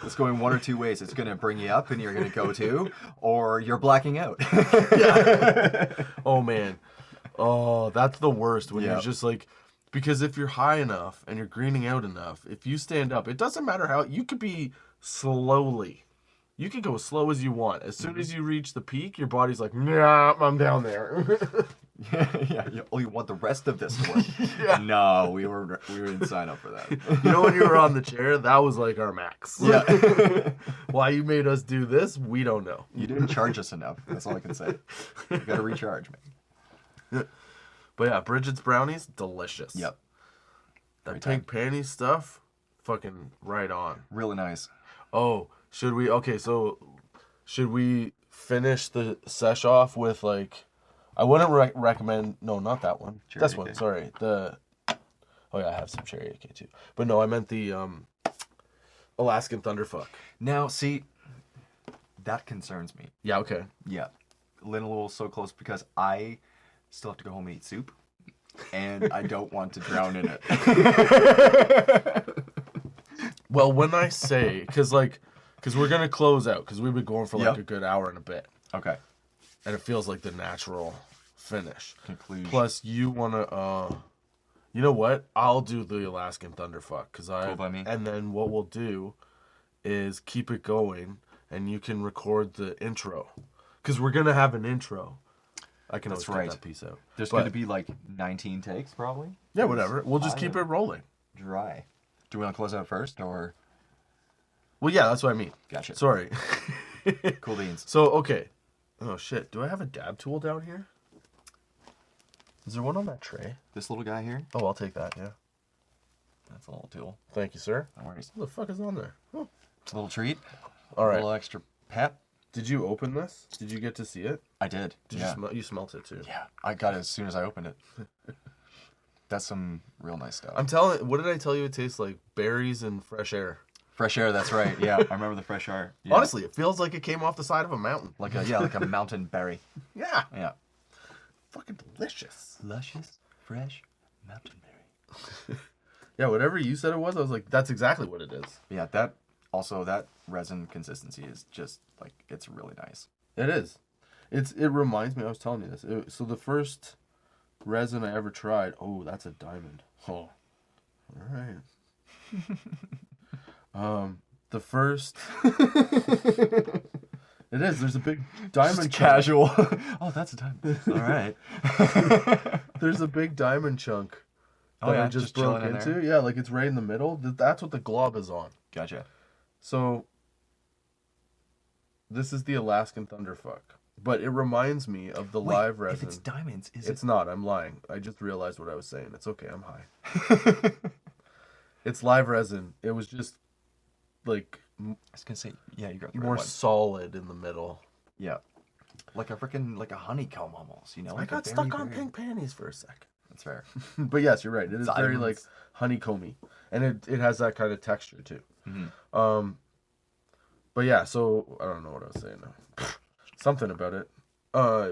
It's going one or two ways. It's going to bring you up and you're going to go to, or you're blacking out. Oh, man. Oh, that's the worst when you're Yep. just like, because if you're high enough and you're greening out enough, if you stand up, it doesn't matter how, you could be slowly. You can go as slow as you want. As soon as you reach the peak, your body's like, nah, I'm down there. Yeah. You want the rest of this to work. Yeah. No, we didn't sign up for that. You know, when you were on the chair, that was like our max. Yeah. Why you made us do this, we don't know. You didn't charge us enough. That's all I can say. You got to recharge, man. But yeah, Bridget's Brownies, delicious. Yep. That Great pink panties stuff, fucking right on. Really nice. Oh, should we finish the sesh off with like, I wouldn't recommend, no, not that one. Cherry This one, AK. sorry. Oh yeah, I have some cherry AK too. But no, I meant the Alaskan Thunderfuck. Now, see, that concerns me. Yeah, okay. Yeah. Little so close because I still have to go home and eat soup. And I don't want to drown in it. Well, when I say, because we're going to close out, because we've been going for like Yep. a good hour and a bit. Okay. And it feels like the natural finish. Conclusion. Plus, you want to, you know what? I'll do the Alaskan Thunderfuck. Cool by me. And then what we'll do is keep it going, and you can record the intro. Because we're going to have an intro. I can That's always right. cut that piece out. There's But- going to be like 19 takes probably. Yeah, whatever. We'll just keep it rolling. Dry. Do we want to close out first or? Well, yeah, that's what I mean. Gotcha. Sorry. Cool beans. So, okay. Oh, shit. Do I have a dab tool down here? Is there one on that tray? This little guy here, Oh, I'll take that, yeah. that's a little tool. Thank you, sir. No worries. What the fuck is on there? Oh. It's a little treat. All A right. little extra pep. Did you open this? Did you get to see it? I did. Did Yeah. you smelt it too? Yeah. I got it as soon as I opened it. That's some real nice stuff. What did I tell you it tastes like? Berries and fresh air. Fresh air, that's right. Yeah, I remember the fresh air. Yeah. Honestly, it feels like it came off the side of a mountain. Like a mountain berry. Yeah. Yeah. Fucking delicious. Luscious, fresh mountain berry. Yeah, whatever you said it was, I was like, that's exactly what it is. Yeah, that resin consistency is just like, it's really nice. It is. It reminds me, I was telling you this. So the first resin I ever tried, oh, that's a diamond. Oh. All right. The first it is, there's a big diamond Just casual. Oh, that's a diamond. All right. There's a big diamond chunk Oh, that yeah, I just just broke chilling in into. there? Yeah, like it's right in the middle. That's what the glob is on. Gotcha. So this is the Alaskan Thunderfuck. But it reminds me of the live resin. If it's diamonds, is It's not. I'm lying. I just realized what I was saying. It's okay. I'm high. It's live resin. It was just like I was gonna say, yeah, you got the right more one. solid in the middle. Yeah, like a freaking like a honeycomb almost. You know, I like got a stuck very, on very- pink panties for a second. That's fair. But yes, you're right. It is very like Diamonds. honeycomby, and it has that kind of texture too. Mm-hmm. But yeah, so I don't know what I was saying now. Something about it.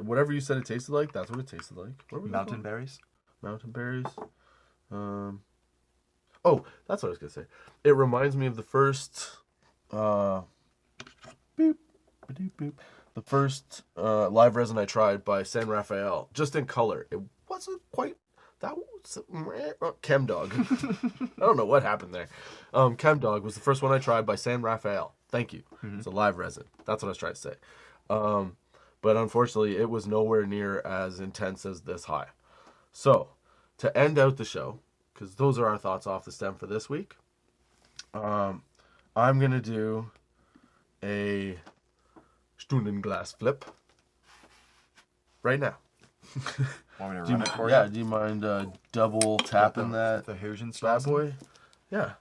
Whatever you said it tasted like, that's what it tasted like. Where were we Mountain going? berries. Mountain berries. Oh, that's what I was gonna say. It reminds me of the first boop, ba-doop, boop. The first live resin I tried by San Rafael, just in color. It wasn't quite that was Chem Dog. I don't know what happened there. Chem Dog was the first one I tried by San Rafael. Thank you. It's a live resin. That's what I was trying to say. But unfortunately, it was nowhere near as intense as this high. So, to end out the show, because those are our thoughts off the stem for this week, I'm going to do a Stundenglas flip right now. Want me to Do you, run it for yeah, you? do you mind double tapping that The Hoosian bad sauce. boy? Yeah,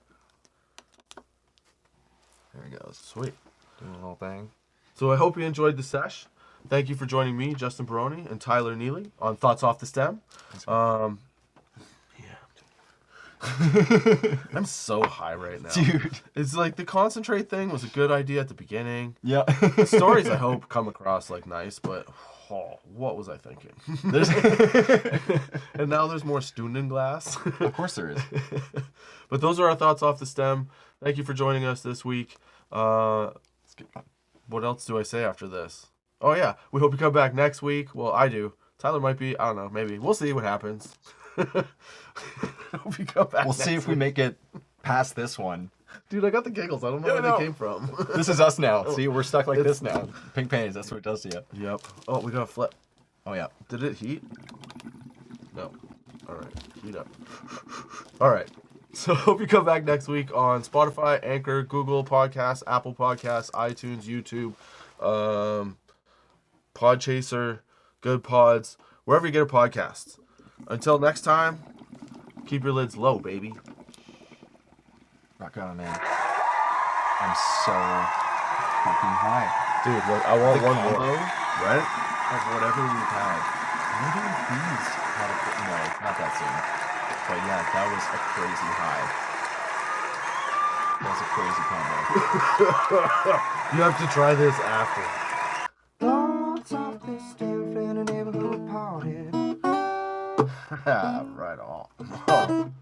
There he goes. sweet. Doing a little thing. So I hope you enjoyed the sesh. Thank you for joining me, Justin Barone, and Tyler Neely on Thoughts Off the Stem. I'm so high right now. Dude. It's like the concentrate thing was a good idea at the beginning. Yeah. The stories, I hope, come across like nice, but what was I thinking? And now there's more Stundenglas. Of course there is. But those are our thoughts off the stem. Thank you for joining us this week. Let's get fun. What else do I say after this? Oh, yeah. We hope you come back next week. Well, I do. Tyler might be. I don't know. Maybe. We'll see what happens. Hope you come back We'll see next if we week. make it past this one. Dude, I got the giggles. I don't know Yeah, where no. they came from. This is us now. See, we're stuck like this now. Pink panties, that's what it does to you. Yep. Oh, we got a flip. Oh, yeah. Did it heat? No. All right. Heat up. All right. So hope you come back next week on Spotify, Anchor, Google Podcasts, Apple Podcasts, iTunes, YouTube, Podchaser, Good Pods, wherever you get a podcast. Until next time, keep your lids low, baby. Rock on, man. I'm so fucking high. Dude, look, I want The one combo more. Right? of whatever we've had. Maybe these had a... No, not that soon. But yeah, that was a crazy high. That was a crazy combo. You have to try this after. Thoughts off the stem, friend, a neighborhood party. Right on.